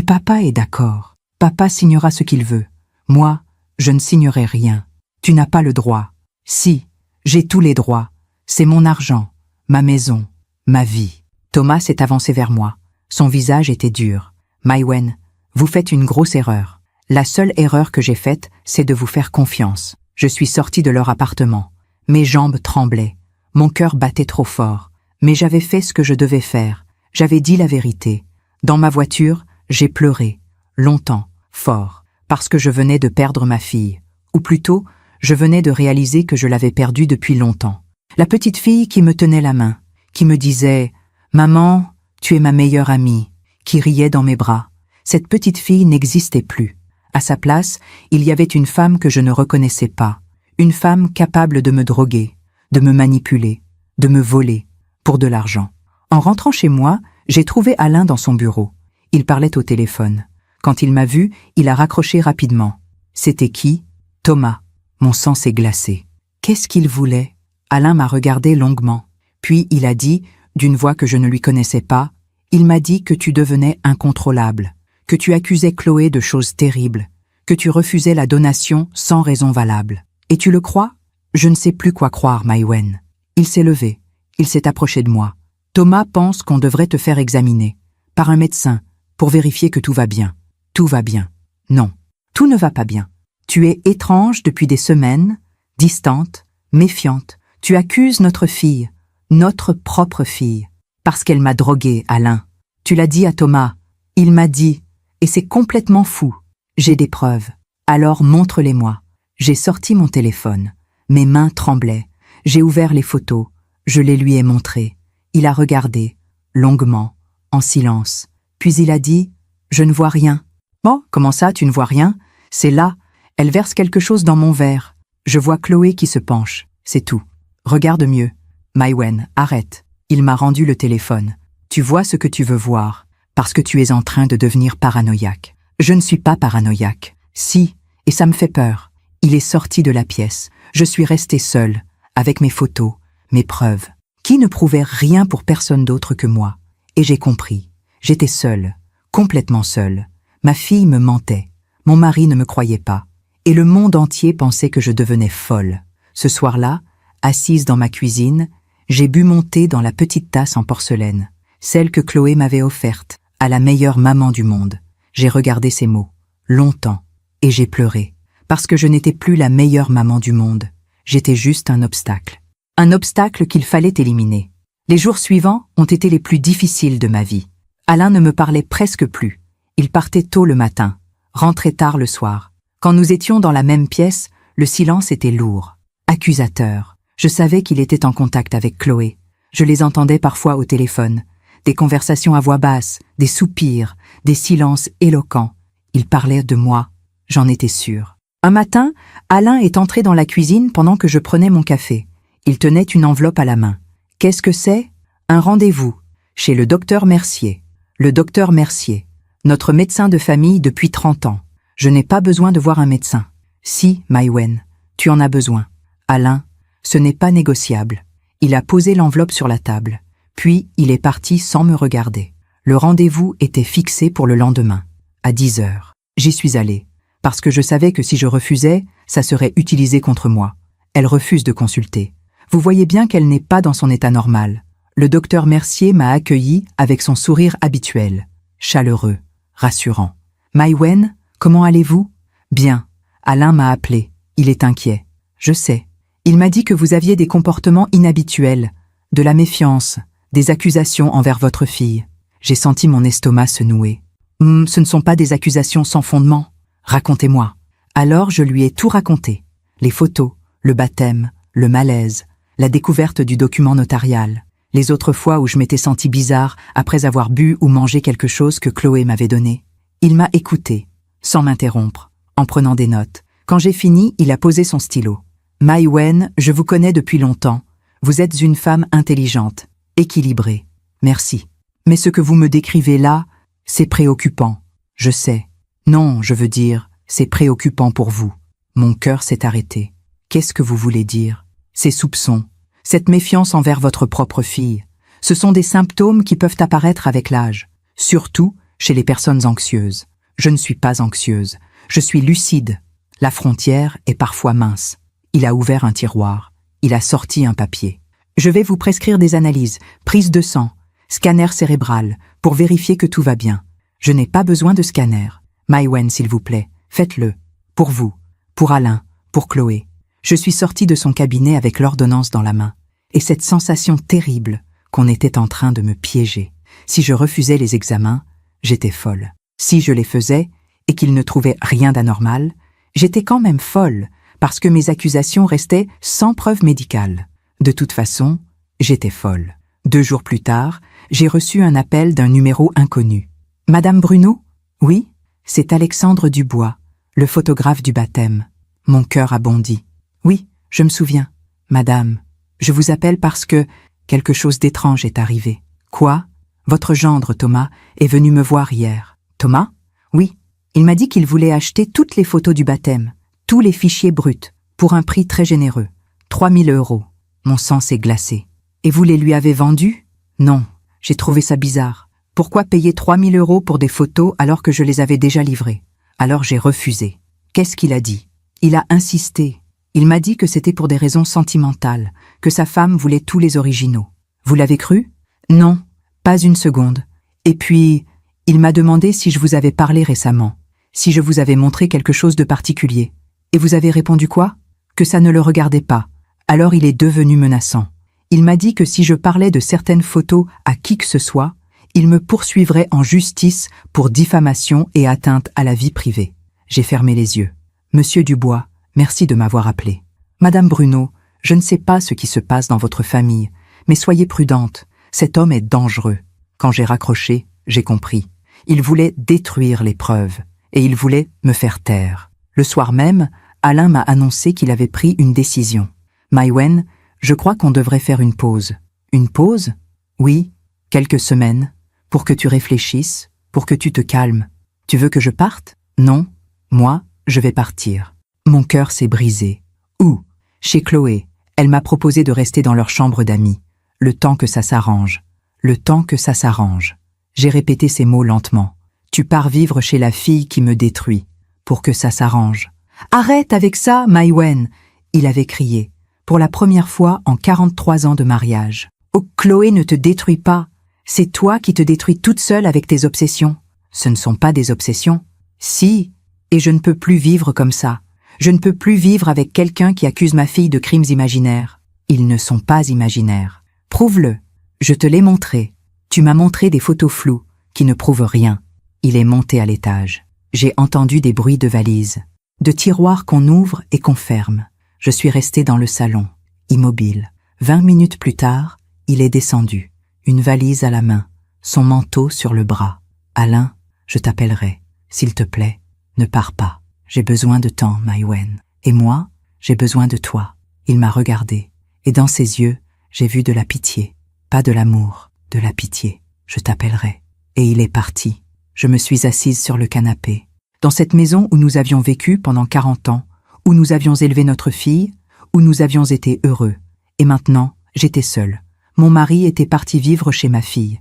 papa est d'accord. Papa signera ce qu'il veut. Moi, je ne signerai rien. Tu n'as pas le droit. Si, j'ai tous les droits. C'est mon argent, ma maison, ma vie. Thomas s'est avancé vers moi. Son visage était dur. Maïwen, vous faites une grosse erreur. La seule erreur que j'ai faite, c'est de vous faire confiance. Je suis sortie de leur appartement. Mes jambes tremblaient. Mon cœur battait trop fort. Mais j'avais fait ce que je devais faire. J'avais dit la vérité. Dans ma voiture, j'ai pleuré. Longtemps, fort, parce que je venais de perdre ma fille. Ou plutôt, je venais de réaliser que je l'avais perdue depuis longtemps. La petite fille qui me tenait la main, qui me disait « Maman, tu es ma meilleure amie », qui riait dans mes bras. Cette petite fille n'existait plus. À sa place, il y avait une femme que je ne reconnaissais pas. Une femme capable de me droguer, de me manipuler, de me voler, pour de l'argent. En rentrant chez moi, j'ai trouvé Alain dans son bureau. Il parlait au téléphone. Quand il m'a vu, il a raccroché rapidement. C'était qui? Thomas. Mon sang s'est glacé. Qu'est-ce qu'il voulait? Alain m'a regardé longuement. Puis il a dit, d'une voix que je ne lui connaissais pas, il m'a dit que tu devenais incontrôlable, que tu accusais Chloé de choses terribles, que tu refusais la donation sans raison valable. Et tu le crois? Je ne sais plus quoi croire, Maïwen. Il s'est levé. Il s'est approché de moi. Thomas pense qu'on devrait te faire examiner. Par un médecin, pour vérifier que tout va bien. Tout va bien. Non. Tout ne va pas bien. Tu es étrange depuis des semaines, distante, méfiante. Tu accuses notre fille, notre propre fille, parce qu'elle m'a drogué, Alain. Tu l'as dit à Thomas. Il m'a dit, et c'est complètement fou. J'ai des preuves. Alors montre-les-moi. J'ai sorti mon téléphone. Mes mains tremblaient. J'ai ouvert les photos. Je les lui ai montrées. Il a regardé, longuement, en silence. Puis il a dit, « Je ne vois rien. » « Bon, comment ça, tu ne vois rien? C'est là. Elle verse quelque chose dans mon verre. Je vois Chloé qui se penche. C'est tout. Regarde mieux. Maïwen, arrête. Il m'a rendu le téléphone. Tu vois ce que tu veux voir, parce que tu es en train de devenir paranoïaque. Je ne suis pas paranoïaque. Si, et ça me fait peur. Il est sorti de la pièce. Je suis restée seule, avec mes photos, mes preuves, qui ne prouvaient rien pour personne d'autre que moi. Et j'ai compris. J'étais seule, complètement seule. Ma fille me mentait. Mon mari ne me croyait pas. Et le monde entier pensait que je devenais folle. Ce soir-là, assise dans ma cuisine, j'ai bu mon thé dans la petite tasse en porcelaine, celle que Chloé m'avait offerte, à la meilleure maman du monde. J'ai regardé ces mots, longtemps, et j'ai pleuré, parce que je n'étais plus la meilleure maman du monde. J'étais juste un obstacle. Un obstacle qu'il fallait éliminer. Les jours suivants ont été les plus difficiles de ma vie. Alain ne me parlait presque plus. Il partait tôt le matin, rentrait tard le soir. Quand nous étions dans la même pièce, le silence était lourd, accusateur. Je savais qu'il était en contact avec Chloé. Je les entendais parfois au téléphone. Des conversations à voix basse, des soupirs, des silences éloquents. Il parlait de moi, j'en étais sûre. Un matin, Alain est entré dans la cuisine pendant que je prenais mon café. Il tenait une enveloppe à la main. Qu'est-ce que c'est? Un rendez-vous, chez le docteur Mercier. Le docteur Mercier, notre médecin de famille depuis 30 ans. Je n'ai pas besoin de voir un médecin. Si, Maïwen, tu en as besoin. Alain, ce n'est pas négociable. Il a posé l'enveloppe sur la table. Puis, il est parti sans me regarder. Le rendez-vous était fixé pour le lendemain, à 10 heures. J'y suis allée, parce que je savais que si je refusais, ça serait utilisé contre moi. Elle refuse de consulter. Vous voyez bien qu'elle n'est pas dans son état normal. Le docteur Mercier m'a accueilli avec son sourire habituel, chaleureux, rassurant. Maïwen, comment allez-vous? Bien. Alain m'a appelé. Il est inquiet. Je sais. Il m'a dit que vous aviez des comportements inhabituels, de la méfiance, des accusations envers votre fille. J'ai senti mon estomac se nouer. Ce ne sont pas des accusations sans fondement. Racontez-moi. Alors je lui ai tout raconté. Les photos, le baptême, le malaise, la découverte du document notarial, les autres fois où je m'étais sentie bizarre après avoir bu ou mangé quelque chose que Chloé m'avait donné. Il m'a écouté, sans m'interrompre, en prenant des notes. Quand j'ai fini, il a posé son stylo. Maïwen, je vous connais depuis longtemps. Vous êtes une femme intelligente, équilibrée. Merci. Mais ce que vous me décrivez là, c'est préoccupant. Je sais. Non, je veux dire, c'est préoccupant pour vous. Mon cœur s'est arrêté. Qu'est-ce que vous voulez dire? Ces soupçons, cette méfiance envers votre propre fille, ce sont des symptômes qui peuvent apparaître avec l'âge, surtout chez les personnes anxieuses. Je ne suis pas anxieuse, je suis lucide. La frontière est parfois mince. Il a ouvert un tiroir, il a sorti un papier. Je vais vous prescrire des analyses, prise de sang, scanner cérébral, pour vérifier que tout va bien. Je n'ai pas besoin de scanner. Maïwen, s'il vous plaît, Faites-le. Pour vous, pour Alain, pour Chloé. Je suis sortie de son cabinet avec l'ordonnance dans la main. Et cette sensation terrible qu'on était en train de me piéger. Si je refusais les examens, j'étais folle. Si je les faisais et qu'ils ne trouvaient rien d'anormal, j'étais quand même folle parce que mes accusations restaient sans preuve médicale. De toute façon, j'étais folle. 2 jours plus tard, j'ai reçu un appel d'un numéro inconnu. « Madame Bruno ?»« Oui, c'est Alexandre Dubois, le photographe du baptême. » Mon cœur a bondi. « Oui, je me souviens. Madame, je vous appelle parce que quelque chose d'étrange est arrivé. »« Quoi ? Votre gendre, Thomas, est venu me voir hier. »« Thomas ? » ?»« Oui, il m'a dit qu'il voulait acheter toutes les photos du baptême, tous les fichiers bruts, pour un prix très généreux. 3 000 €. Mon sang s'est glacé. « Et vous les lui avez vendus ? » ?»« Non, j'ai trouvé ça bizarre. Pourquoi payer 3 000 € pour des photos alors que je les avais déjà livrées ? Alors j'ai refusé. Qu'est-ce qu'il a dit ? Il a insisté. Il m'a dit que c'était pour des raisons sentimentales, que sa femme voulait tous les originaux. Vous l'avez cru ? Non, pas une seconde. Et puis, il m'a demandé si je vous avais parlé récemment, si je vous avais montré quelque chose de particulier. Et vous avez répondu quoi ? Que ça ne le regardait pas. Alors il est devenu menaçant. Il m'a dit que si je parlais de certaines photos à qui que ce soit, il me poursuivrait en justice pour diffamation et atteinte à la vie privée. J'ai fermé les yeux. Monsieur Dubois, merci de m'avoir appelé. Madame Bruno, je ne sais pas ce qui se passe dans votre famille, mais soyez prudente, cet homme est dangereux. Quand j'ai raccroché, j'ai compris. Il voulait détruire les preuves, et il voulait me faire taire. Le soir même, Alain m'a annoncé qu'il avait pris une décision. Maïwen, je crois qu'on devrait faire une pause. Une pause ? Oui, quelques semaines, pour que tu réfléchisses, pour que tu te calmes. Tu veux que je parte ? Non, moi, je vais partir. Mon cœur s'est brisé. Où ? Chez Chloé. Elle m'a proposé de rester dans leur chambre d'amis. Le temps que ça s'arrange. Le temps que ça s'arrange. J'ai répété ces mots lentement. Tu pars vivre chez la fille qui me détruit. Pour que ça s'arrange. Arrête avec ça, Maïwen ! Il avait crié. Pour la première fois en 43 ans de mariage. Oh, Chloé ne te détruit pas. C'est toi qui te détruis toute seule avec tes obsessions. Ce ne sont pas des obsessions. Si, et je ne peux plus vivre comme ça. Je ne peux plus vivre avec quelqu'un qui accuse ma fille de crimes imaginaires. Ils ne sont pas imaginaires. Prouve-le. Je te l'ai montré. Tu m'as montré des photos floues, qui ne prouvent rien. Il est monté à l'étage. J'ai entendu des bruits de valises, de tiroirs qu'on ouvre et qu'on ferme. Je suis restée dans le salon, immobile. 20 minutes plus tard, il est descendu, une valise à la main, son manteau sur le bras. Alain, je t'appellerai. S'il te plaît, ne pars pas. J'ai besoin de temps, Maïwen. Et moi, j'ai besoin de toi. Il m'a regardé, et dans ses yeux, j'ai vu de la pitié. Pas de l'amour, de la pitié. Je t'appellerai. Et il est parti. Je me suis assise sur le canapé. Dans cette maison où nous avions vécu pendant 40 ans, où nous avions élevé notre fille, où nous avions été heureux. Et maintenant, j'étais seule. Mon mari était parti vivre chez ma fille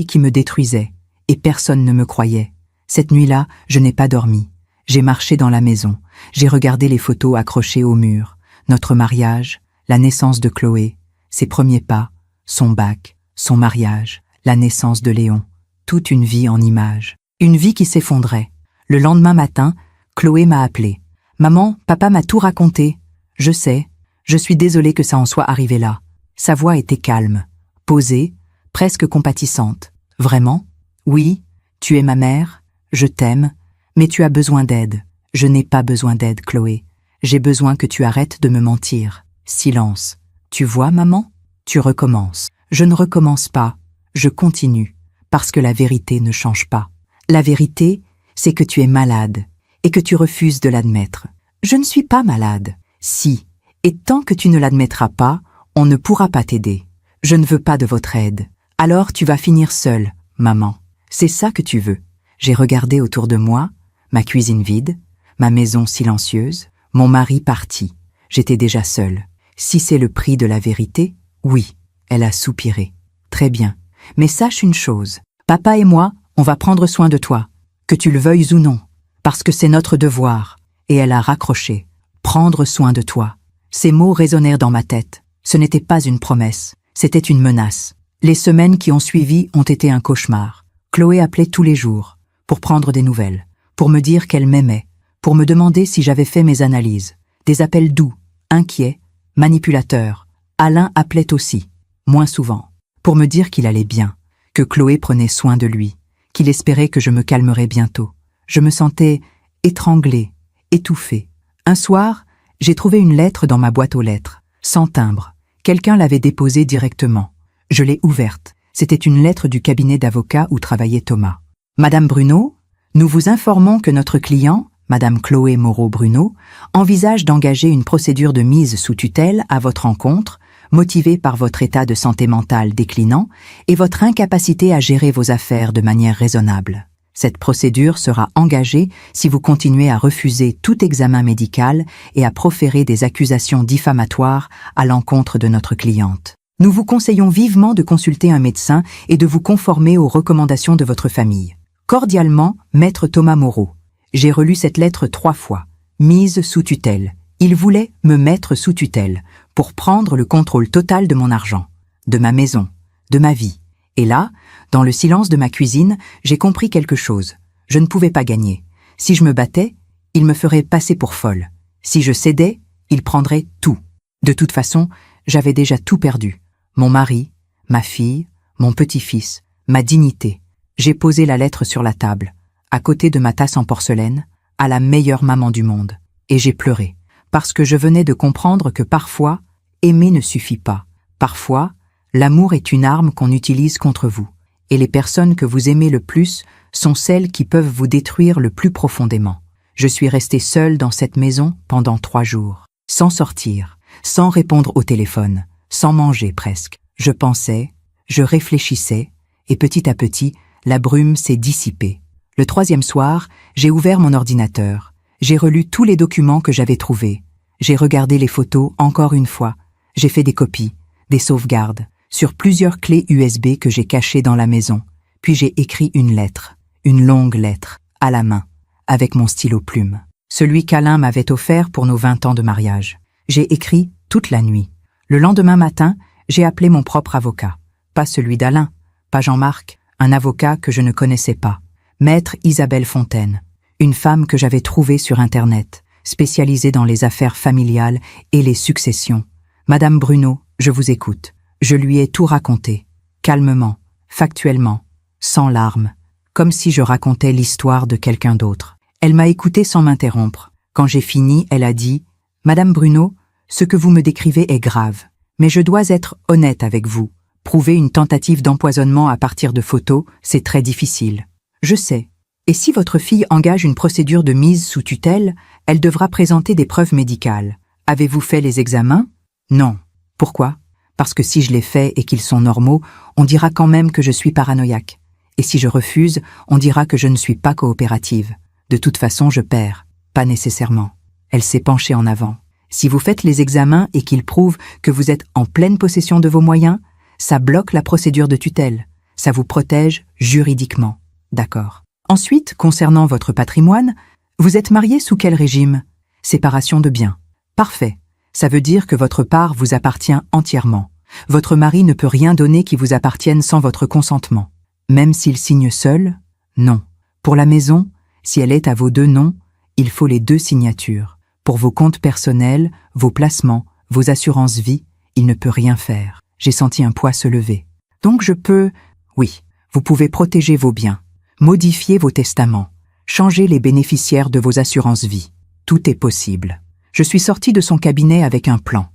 qui me détruisait, et personne ne me croyait. Cette nuit-là, je n'ai pas dormi. J'ai marché dans la maison, j'ai regardé les photos accrochées au mur, notre mariage, la naissance de Chloé, ses premiers pas, son bac, son mariage, la naissance de Léon, toute une vie en images, une vie qui s'effondrait. Le lendemain matin, Chloé m'a appelé. « Maman, papa m'a tout raconté. Je sais, je suis désolée que ça en soit arrivé là. » Sa voix était calme, posée, presque compatissante. « Vraiment ? Oui, tu es ma mère, je t'aime, mais tu as besoin d'aide. Je n'ai pas besoin d'aide, Chloé. J'ai besoin que tu arrêtes de me mentir. » Silence. « Tu vois, maman ? Tu recommences. » Je ne recommence pas, je continue, parce que la vérité ne change pas. La vérité, c'est que tu es malade, et que tu refuses de l'admettre. Je ne suis pas malade. Si, et tant que tu ne l'admettras pas, on ne pourra pas t'aider. Je ne veux pas de votre aide. Alors tu vas finir seule, maman. C'est ça que tu veux. J'ai regardé autour de moi, ma cuisine vide, ma maison silencieuse, mon mari parti. J'étais déjà seule. Si c'est le prix de la vérité, oui, elle a soupiré. Très bien. Mais sache une chose, papa et moi, on va prendre soin de toi, que tu le veuilles ou non, parce que c'est notre devoir. Et elle a raccroché. Prendre soin de toi. Ces mots résonnèrent dans ma tête. Ce n'était pas une promesse, c'était une menace. Les semaines qui ont suivi ont été un cauchemar. Chloé appelait tous les jours, pour prendre des nouvelles, pour me dire qu'elle m'aimait, pour me demander si j'avais fait mes analyses. Des appels doux, inquiets, manipulateurs. Alain appelait aussi, moins souvent, pour me dire qu'il allait bien, que Chloé prenait soin de lui, qu'il espérait que je me calmerais bientôt. Je me sentais étranglée, étouffée. Un soir, j'ai trouvé une lettre dans ma boîte aux lettres, sans timbre. Quelqu'un l'avait déposée directement. Je l'ai ouverte. C'était une lettre du cabinet d'avocats où travaillait Thomas. Madame Bruno, nous vous informons que notre client, Madame Chloé Moreau-Bruno, envisage d'engager une procédure de mise sous tutelle à votre encontre, motivée par votre état de santé mentale déclinant et votre incapacité à gérer vos affaires de manière raisonnable. Cette procédure sera engagée si vous continuez à refuser tout examen médical et à proférer des accusations diffamatoires à l'encontre de notre cliente. Nous vous conseillons vivement de consulter un médecin et de vous conformer aux recommandations de votre famille. Cordialement, Maître Thomas Moreau. J'ai relu cette lettre 3 fois. Mise sous tutelle. Il voulait me mettre sous tutelle pour prendre le contrôle total de mon argent, de ma maison, de ma vie. Et là, dans le silence de ma cuisine, j'ai compris quelque chose. Je ne pouvais pas gagner. Si je me battais, il me ferait passer pour folle. Si je cédais, il prendrait tout. De toute façon, j'avais déjà tout perdu. Mon mari, ma fille, mon petit-fils, ma dignité. J'ai posé la lettre sur la table, à côté de ma tasse en porcelaine, à la meilleure maman du monde. Et j'ai pleuré, parce que je venais de comprendre que parfois, aimer ne suffit pas. Parfois, l'amour est une arme qu'on utilise contre vous. Et les personnes que vous aimez le plus sont celles qui peuvent vous détruire le plus profondément. Je suis restée seule dans cette maison pendant 3 jours, sans sortir, sans répondre au téléphone, sans manger presque. Je pensais, je réfléchissais, et petit à petit, la brume s'est dissipée. Le 3e soir, j'ai ouvert mon ordinateur. J'ai relu tous les documents que j'avais trouvés. J'ai regardé les photos encore une fois. J'ai fait des copies, des sauvegardes, sur plusieurs clés USB que j'ai cachées dans la maison. Puis j'ai écrit une lettre, une longue lettre, à la main, avec mon stylo plume. Celui qu'Alain m'avait offert pour nos 20 ans de mariage. J'ai écrit toute la nuit. Le lendemain matin, j'ai appelé mon propre avocat. Pas celui d'Alain, pas Jean-Marc, un avocat que je ne connaissais pas. Maître Isabelle Fontaine, une femme que j'avais trouvée sur Internet, spécialisée dans les affaires familiales et les successions. Madame Bruno, je vous écoute. Je lui ai tout raconté, calmement, factuellement, sans larmes, comme si je racontais l'histoire de quelqu'un d'autre. Elle m'a écouté sans m'interrompre. Quand j'ai fini, elle a dit « Madame Bruno, ce que vous me décrivez est grave, mais je dois être honnête avec vous. Prouver une tentative d'empoisonnement à partir de photos, c'est très difficile. Je sais. Et si votre fille engage une procédure de mise sous tutelle, elle devra présenter des preuves médicales. Avez-vous fait les examens? Non. Pourquoi? Parce que si je les fais et qu'ils sont normaux, on dira quand même que je suis paranoïaque. Et si je refuse, on dira que je ne suis pas coopérative. De toute façon, je perds. Pas nécessairement. Elle s'est penchée en avant. Si vous faites les examens et qu'ils prouvent que vous êtes en pleine possession de vos moyens, ça bloque la procédure de tutelle. Ça vous protège juridiquement. D'accord. Ensuite, concernant votre patrimoine, vous êtes marié sous quel régime? Séparation de biens. Parfait. Ça veut dire que votre part vous appartient entièrement. Votre mari ne peut rien donner qui vous appartienne sans votre consentement. Même s'il signe seul? Non. Pour la maison, si elle est à vos 2 noms, il faut les 2 signatures. Pour vos comptes personnels, vos placements, vos assurances vie, il ne peut rien faire. J'ai senti un poids se lever. Donc je peux... Oui, vous pouvez protéger vos biens, modifier vos testaments, changer les bénéficiaires de vos assurances vie. Tout est possible. Je suis sortie de son cabinet avec un plan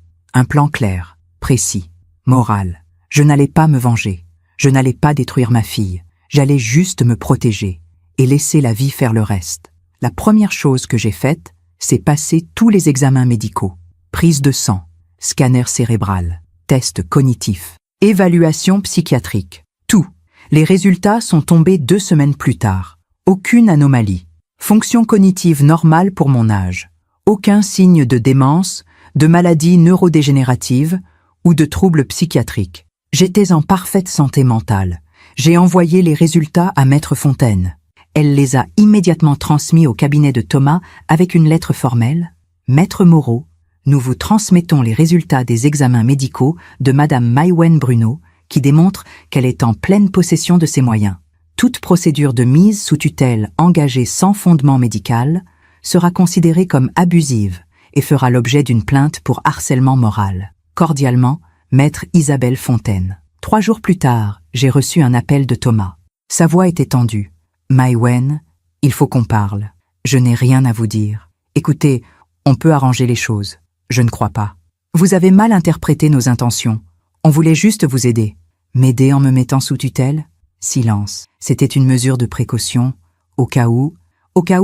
clair, précis, moral. Je n'allais pas me venger, je n'allais pas détruire ma fille, j'allais juste me protéger et laisser la vie faire le reste. La première chose que j'ai faite, c'est passer tous les examens médicaux. Prise de sang, scanner cérébral, test cognitif, évaluation psychiatrique. Tout. Les résultats sont tombés 2 semaines plus tard. Aucune anomalie. Fonction cognitive normale pour mon âge. Aucun signe de démence, de maladie neurodégénérative ou de troubles psychiatriques. J'étais en parfaite santé mentale. J'ai envoyé les résultats à Maître Fontaine. Elle les a immédiatement transmis au cabinet de Thomas avec une lettre formelle. Maître Moreau, nous vous transmettons les résultats des examens médicaux de Madame Maïwen Bruno, qui démontrent qu'elle est en pleine possession de ses moyens. Toute procédure de mise sous tutelle engagée sans fondement médical sera considérée comme abusive et fera l'objet d'une plainte pour harcèlement moral. Cordialement, Maître Isabelle Fontaine. 3 jours plus tard, j'ai reçu un appel de Thomas. Sa voix était tendue. « Maïwenn, il faut qu'on parle. Je n'ai rien à vous dire. Écoutez, on peut arranger les choses. Je ne crois pas. Vous avez mal interprété nos intentions. On voulait juste vous aider. M'aider en me mettant sous tutelle ? Silence. C'était une mesure de précaution, au cas où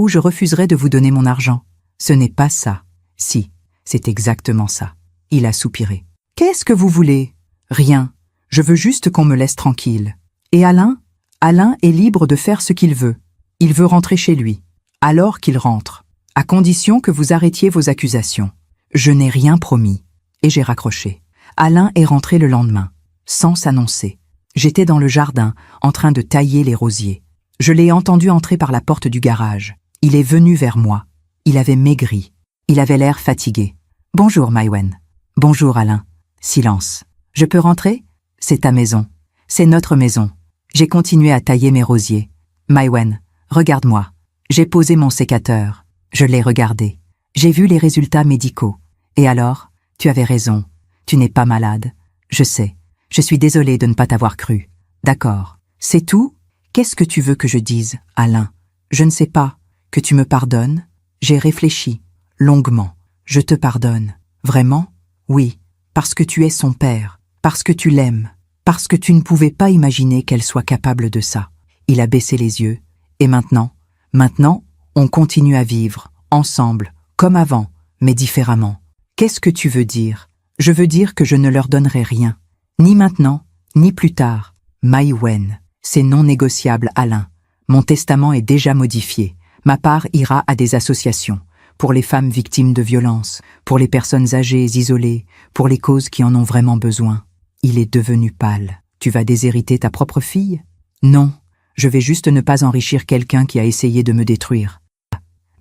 je refuserais de vous donner mon argent. Ce n'est pas ça. Si, c'est exactement ça. » Il a soupiré. « Qu'est-ce que vous voulez ? Rien. Je veux juste qu'on me laisse tranquille. Et Alain ? Alain est libre de faire ce qu'il veut. Il veut rentrer chez lui. Alors qu'il rentre. À condition que vous arrêtiez vos accusations. Je n'ai rien promis. » Et j'ai raccroché. Alain est rentré le lendemain, sans s'annoncer. J'étais dans le jardin, en train de tailler les rosiers. Je l'ai entendu entrer par la porte du garage. Il est venu vers moi. Il avait maigri. Il avait l'air fatigué. « Bonjour, Maïwenn. »« Bonjour, Alain. » Silence. « Je peux rentrer ? C'est ta maison. C'est notre maison. » J'ai continué à tailler mes rosiers. « Maïwenn, regarde-moi. » J'ai posé mon sécateur. Je l'ai regardé. J'ai vu les résultats médicaux. Et alors ? Tu avais raison. Tu n'es pas malade. Je sais. Je suis désolée de ne pas t'avoir cru. D'accord. C'est tout ? Qu'est-ce que tu veux que je dise, Alain ? Je ne sais pas. Que tu me pardonnes ? J'ai réfléchi. Longuement. Je te pardonne. Vraiment ? Oui. Parce que tu es son père. Parce que tu l'aimes. Parce que tu ne pouvais pas imaginer qu'elle soit capable de ça. Il a baissé les yeux. Et maintenant ? Maintenant, on continue à vivre, ensemble, comme avant, mais différemment. Qu'est-ce que tu veux dire ? Je veux dire que je ne leur donnerai rien. Ni maintenant, ni plus tard. Maïwenn. C'est non négociable, Alain. Mon testament est déjà modifié. Ma part ira à des associations. Pour les femmes victimes de violences, pour les personnes âgées isolées, pour les causes qui en ont vraiment besoin. Il est devenu pâle. Tu vas déshériter ta propre fille ? Non, je vais juste ne pas enrichir quelqu'un qui a essayé de me détruire.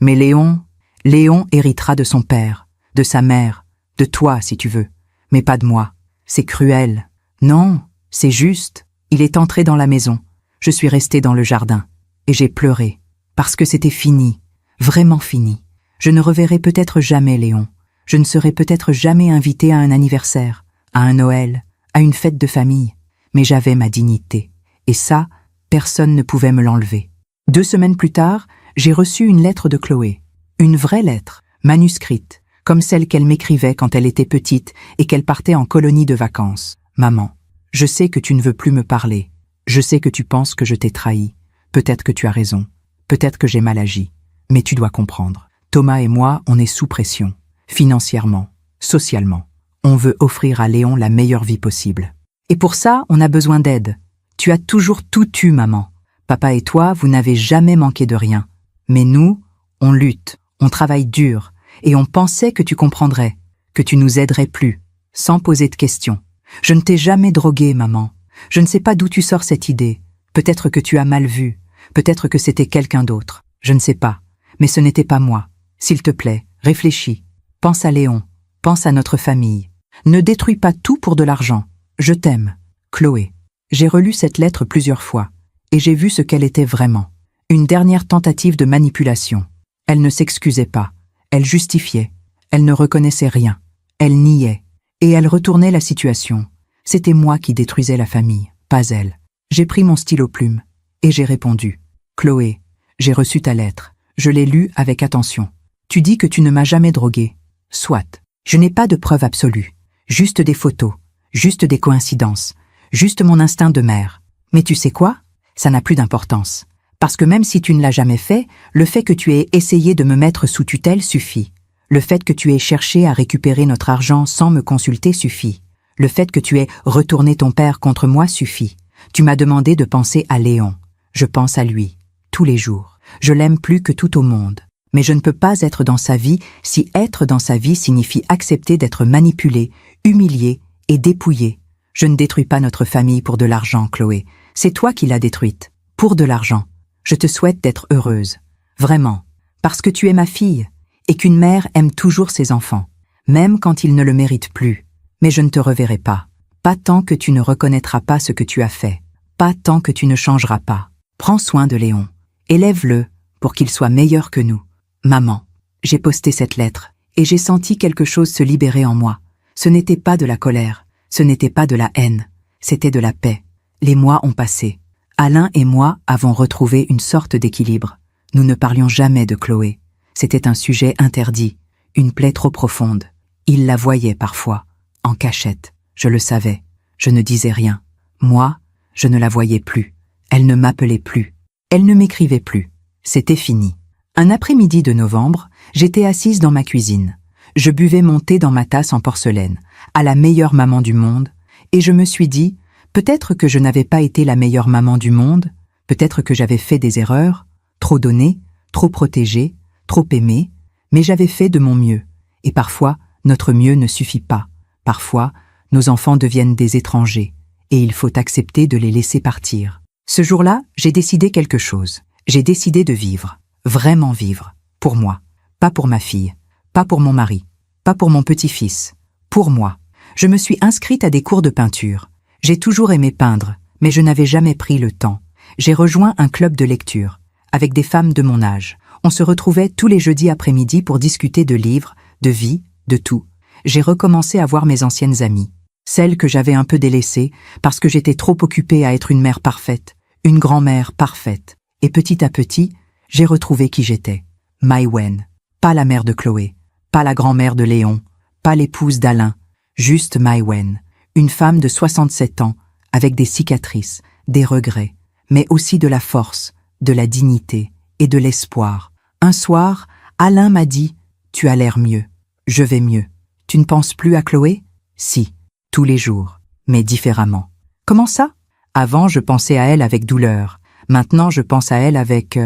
Mais Léon héritera de son père, de sa mère, de toi si tu veux, mais pas de moi. C'est cruel. Non, c'est juste. Il est entré dans la maison. Je suis restée dans le jardin. Et j'ai pleuré. Parce que c'était fini. Vraiment fini. Je ne reverrai peut-être jamais Léon. Je ne serai peut-être jamais invitée à un anniversaire, à un Noël, à une fête de famille. Mais j'avais ma dignité. Et ça, personne ne pouvait me l'enlever. 2 semaines plus tard, j'ai reçu une lettre de Chloé. Une vraie lettre, manuscrite, comme celle qu'elle m'écrivait quand elle était petite et qu'elle partait en colonie de vacances. Maman, je sais que tu ne veux plus me parler. Je sais que tu penses que je t'ai trahi. Peut-être que tu as raison. Peut-être que j'ai mal agi. Mais tu dois comprendre. Thomas et moi, on est sous pression. Financièrement, socialement. On veut offrir à Léon la meilleure vie possible. Et pour ça, on a besoin d'aide. Tu as toujours tout eu, maman. Papa et toi, vous n'avez jamais manqué de rien. Mais nous, on lutte, on travaille dur, et on pensait que tu comprendrais, que tu nous aiderais plus, sans poser de questions. Je ne t'ai jamais droguée, maman. Je ne sais pas d'où tu sors cette idée. Peut-être que tu as mal vu. Peut-être que c'était quelqu'un d'autre. Je ne sais pas. Mais ce n'était pas moi. S'il te plaît, réfléchis. Pense à Léon. Pense à notre famille. Ne détruis pas tout pour de l'argent. Je t'aime. Chloé. J'ai relu cette lettre plusieurs fois, et j'ai vu ce qu'elle était vraiment. Une dernière tentative de manipulation. Elle ne s'excusait pas. Elle justifiait. Elle ne reconnaissait rien. Elle niait. Et elle retournait la situation. C'était moi qui détruisais la famille, pas elle. J'ai pris mon stylo plume, et j'ai répondu. Chloé, j'ai reçu ta lettre. Je l'ai lue avec attention. Tu dis que tu ne m'as jamais droguée. Soit. Je n'ai pas de preuves absolues. Juste des photos. Juste des coïncidences. Juste mon instinct de mère. Mais tu sais quoi ? Ça n'a plus d'importance. Parce que même si tu ne l'as jamais fait, le fait que tu aies essayé de me mettre sous tutelle suffit. Le fait que tu aies cherché à récupérer notre argent sans me consulter suffit. Le fait que tu aies retourné ton père contre moi suffit. Tu m'as demandé de penser à Léon. Je pense à lui, tous les jours. Je l'aime plus que tout au monde. Mais je ne peux pas être dans sa vie si être dans sa vie signifie accepter d'être manipulé, humilié et dépouillé. Je ne détruis pas notre famille pour de l'argent, Chloé. C'est toi qui l'as détruite, pour de l'argent. Je te souhaite d'être heureuse. Vraiment. Parce que tu es ma fille, et qu'une mère aime toujours ses enfants, même quand ils ne le méritent plus. Mais je ne te reverrai pas. Pas tant que tu ne reconnaîtras pas ce que tu as fait. Pas tant que tu ne changeras pas. Prends soin de Léon. Élève-le pour qu'il soit meilleur que nous. Maman. J'ai posté cette lettre, et j'ai senti quelque chose se libérer en moi. Ce n'était pas de la colère, ce n'était pas de la haine, c'était de la paix. Les mois ont passé. Alain et moi avons retrouvé une sorte d'équilibre. Nous ne parlions jamais de Chloé. C'était un sujet interdit, une plaie trop profonde. Il la voyait parfois, en cachette. Je le savais. Je ne disais rien. Moi, je ne la voyais plus. Elle ne m'appelait plus. Elle ne m'écrivait plus. C'était fini. Un après-midi de novembre, j'étais assise dans ma cuisine. Je buvais mon thé dans ma tasse en porcelaine, à la meilleure maman du monde, et je me suis dit, peut-être que je n'avais pas été la meilleure maman du monde, peut-être que j'avais fait des erreurs, trop donné, trop protégé, trop aimé, mais j'avais fait de mon mieux. Et parfois, notre mieux ne suffit pas. Parfois, nos enfants deviennent des étrangers, et il faut accepter de les laisser partir. Ce jour-là, j'ai décidé quelque chose. J'ai décidé de vivre, vraiment vivre, pour moi, pas pour ma fille, pas pour mon mari, pas pour mon petit-fils, pour moi. Je me suis inscrite à des cours de peinture. J'ai toujours aimé peindre, mais je n'avais jamais pris le temps. J'ai rejoint un club de lecture, avec des femmes de mon âge. On se retrouvait tous les jeudis après-midi pour discuter de livres, de vie, de tout. J'ai recommencé à voir mes anciennes amies, celles que j'avais un peu délaissées parce que j'étais trop occupée à être une mère parfaite, une grand-mère parfaite. Et petit à petit, j'ai retrouvé qui j'étais. Maïwenn, pas la mère de Chloé, pas la grand-mère de Léon, pas l'épouse d'Alain, juste Maïwenn, une femme de 67 ans, avec des cicatrices, des regrets, mais aussi de la force, de la dignité et de l'espoir. Un soir, Alain m'a dit « Tu as l'air mieux, je vais mieux. Tu ne penses plus à Chloé ?» Si, tous les jours, mais différemment. Comment ça? Avant, je pensais à elle avec douleur. Maintenant, je pense à elle avec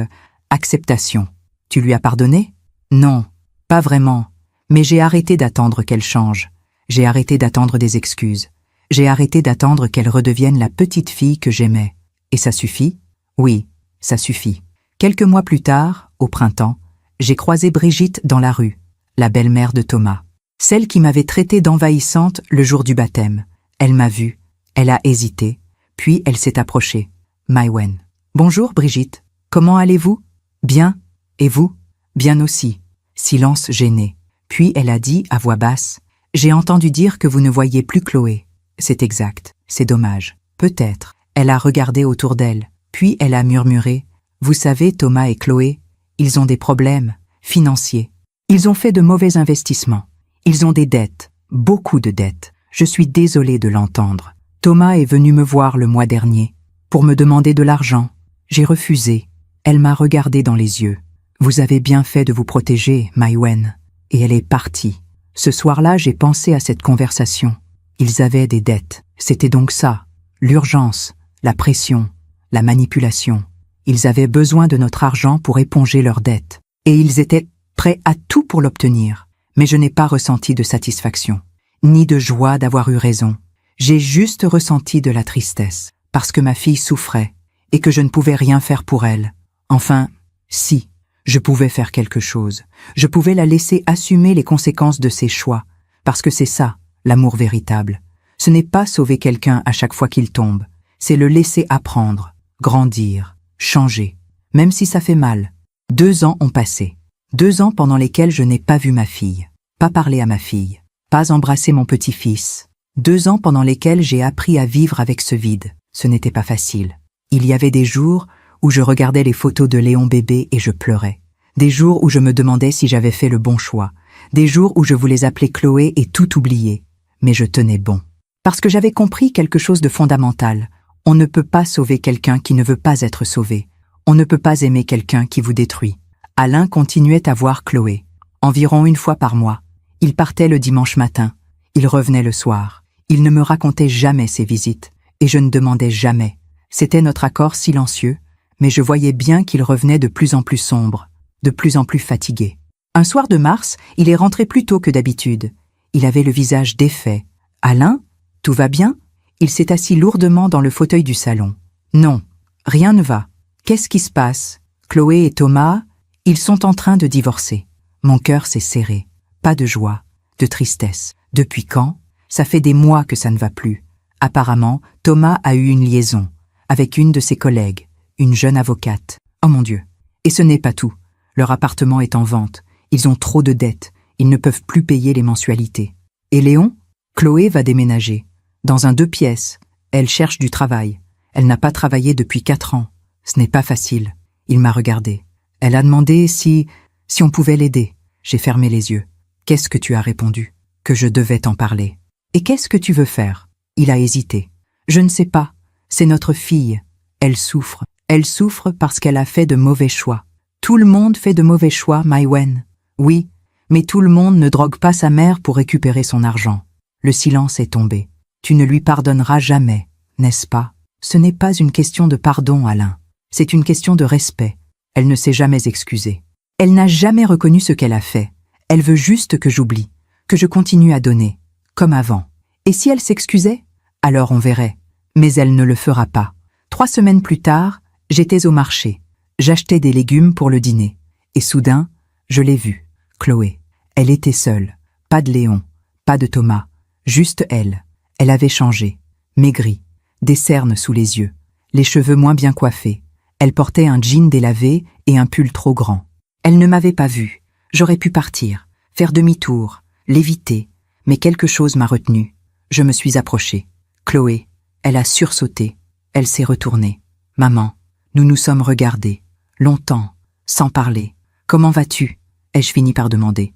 acceptation. Tu lui as pardonné? Non, pas vraiment. Mais j'ai arrêté d'attendre qu'elle change. J'ai arrêté d'attendre des excuses. J'ai arrêté d'attendre qu'elle redevienne la petite fille que j'aimais. Et ça suffit? Oui, ça suffit. Quelques mois plus tard, au printemps, j'ai croisé Brigitte dans la rue, la belle-mère de Thomas. Celle qui m'avait traitée d'envahissante le jour du baptême. Elle m'a vue, elle a hésité, puis elle s'est approchée. Maïwenn. Bonjour Brigitte, comment allez-vous? Bien, et vous? Bien aussi. Silence gêné. Puis elle a dit à voix basse, j'ai entendu dire que vous ne voyiez plus Chloé. C'est exact, c'est dommage. Peut-être. Elle a regardé autour d'elle, puis elle a murmuré, vous savez Thomas et Chloé, ils ont des problèmes financiers. Ils ont fait de mauvais investissements. Ils ont des dettes, beaucoup de dettes. Je suis désolée de l'entendre. Thomas est venu me voir le mois dernier, pour me demander de l'argent. J'ai refusé. Elle m'a regardé dans les yeux. Vous avez bien fait de vous protéger, Maïwenn. Et elle est partie. Ce soir-là, j'ai pensé à cette conversation. Ils avaient des dettes. C'était donc ça. L'urgence, la pression, la manipulation. Ils avaient besoin de notre argent pour éponger leurs dettes. Et ils étaient prêts à tout pour l'obtenir. Mais je n'ai pas ressenti de satisfaction, ni de joie d'avoir eu raison. J'ai juste ressenti de la tristesse, parce que ma fille souffrait, et que je ne pouvais rien faire pour elle. Enfin, si, je pouvais faire quelque chose. Je pouvais la laisser assumer les conséquences de ses choix, parce que c'est ça, l'amour véritable. Ce n'est pas sauver quelqu'un à chaque fois qu'il tombe, c'est le laisser apprendre, grandir, changer, même si ça fait mal. 2 ans ont passé. 2 ans pendant lesquels je n'ai pas vu ma fille, pas parlé à ma fille, pas embrassé mon petit-fils. 2 ans pendant lesquels j'ai appris à vivre avec ce vide. Ce n'était pas facile. Il y avait des jours où je regardais les photos de Léon bébé et je pleurais. Des jours où je me demandais si j'avais fait le bon choix. Des jours où je voulais appeler Chloé et tout oublier. Mais je tenais bon. Parce que j'avais compris quelque chose de fondamental. On ne peut pas sauver quelqu'un qui ne veut pas être sauvé. On ne peut pas aimer quelqu'un qui vous détruit. Alain continuait à voir Chloé, environ 1 fois par mois. Il partait le dimanche matin, il revenait le soir. Il ne me racontait jamais ses visites, et je ne demandais jamais. C'était notre accord silencieux, mais je voyais bien qu'il revenait de plus en plus sombre, de plus en plus fatigué. Un soir de mars, il est rentré plus tôt que d'habitude. Il avait le visage défait. « Alain, tout va bien ?» Il s'est assis lourdement dans le fauteuil du salon. « Non, rien ne va. Qu'est-ce qui se passe? Chloé et Thomas, ils sont en train de divorcer. » Mon cœur s'est serré. Pas de joie, de tristesse. Depuis quand? Ça fait des mois que ça ne va plus. Apparemment, Thomas a eu une liaison avec une de ses collègues, une jeune avocate. Oh mon Dieu. Et ce n'est pas tout. Leur appartement est en vente. Ils ont trop de dettes, ils ne peuvent plus payer les mensualités. Et Léon? Chloé va déménager. Dans un 2 pièces. Elle cherche du travail. Elle n'a pas travaillé depuis 4 ans. Ce n'est pas facile. Il m'a regardé. Elle a demandé si on pouvait l'aider. J'ai fermé les yeux. Qu'est-ce que tu as répondu? Que je devais t'en parler. Et qu'est-ce que tu veux faire? Il a hésité. Je ne sais pas. C'est notre fille. Elle souffre. Elle souffre parce qu'elle a fait de mauvais choix. Tout le monde fait de mauvais choix, Maïwen. Oui, mais tout le monde ne drogue pas sa mère pour récupérer son argent. Le silence est tombé. Tu ne lui pardonneras jamais, n'est-ce pas? Ce n'est pas une question de pardon, Alain. C'est une question de respect. Elle ne s'est jamais excusée. Elle n'a jamais reconnu ce qu'elle a fait. Elle veut juste que j'oublie, que je continue à donner, comme avant. Et si elle s'excusait? Alors on verrait. Mais elle ne le fera pas. 3 semaines plus tard, j'étais au marché. J'achetais des légumes pour le dîner. Et soudain, je l'ai vue, Chloé. Elle était seule. Pas de Léon, pas de Thomas. Juste elle. Elle avait changé. Maigrie. Des cernes sous les yeux. Les cheveux moins bien coiffés. Elle portait un jean délavé et un pull trop grand. Elle ne m'avait pas vue. J'aurais pu partir, faire demi-tour, l'éviter. Mais quelque chose m'a retenue. Je me suis approchée. Chloé, elle a sursauté. Elle s'est retournée. Maman, nous nous sommes regardés. Longtemps, sans parler. Comment vas-tu? Ai-je fini par demander.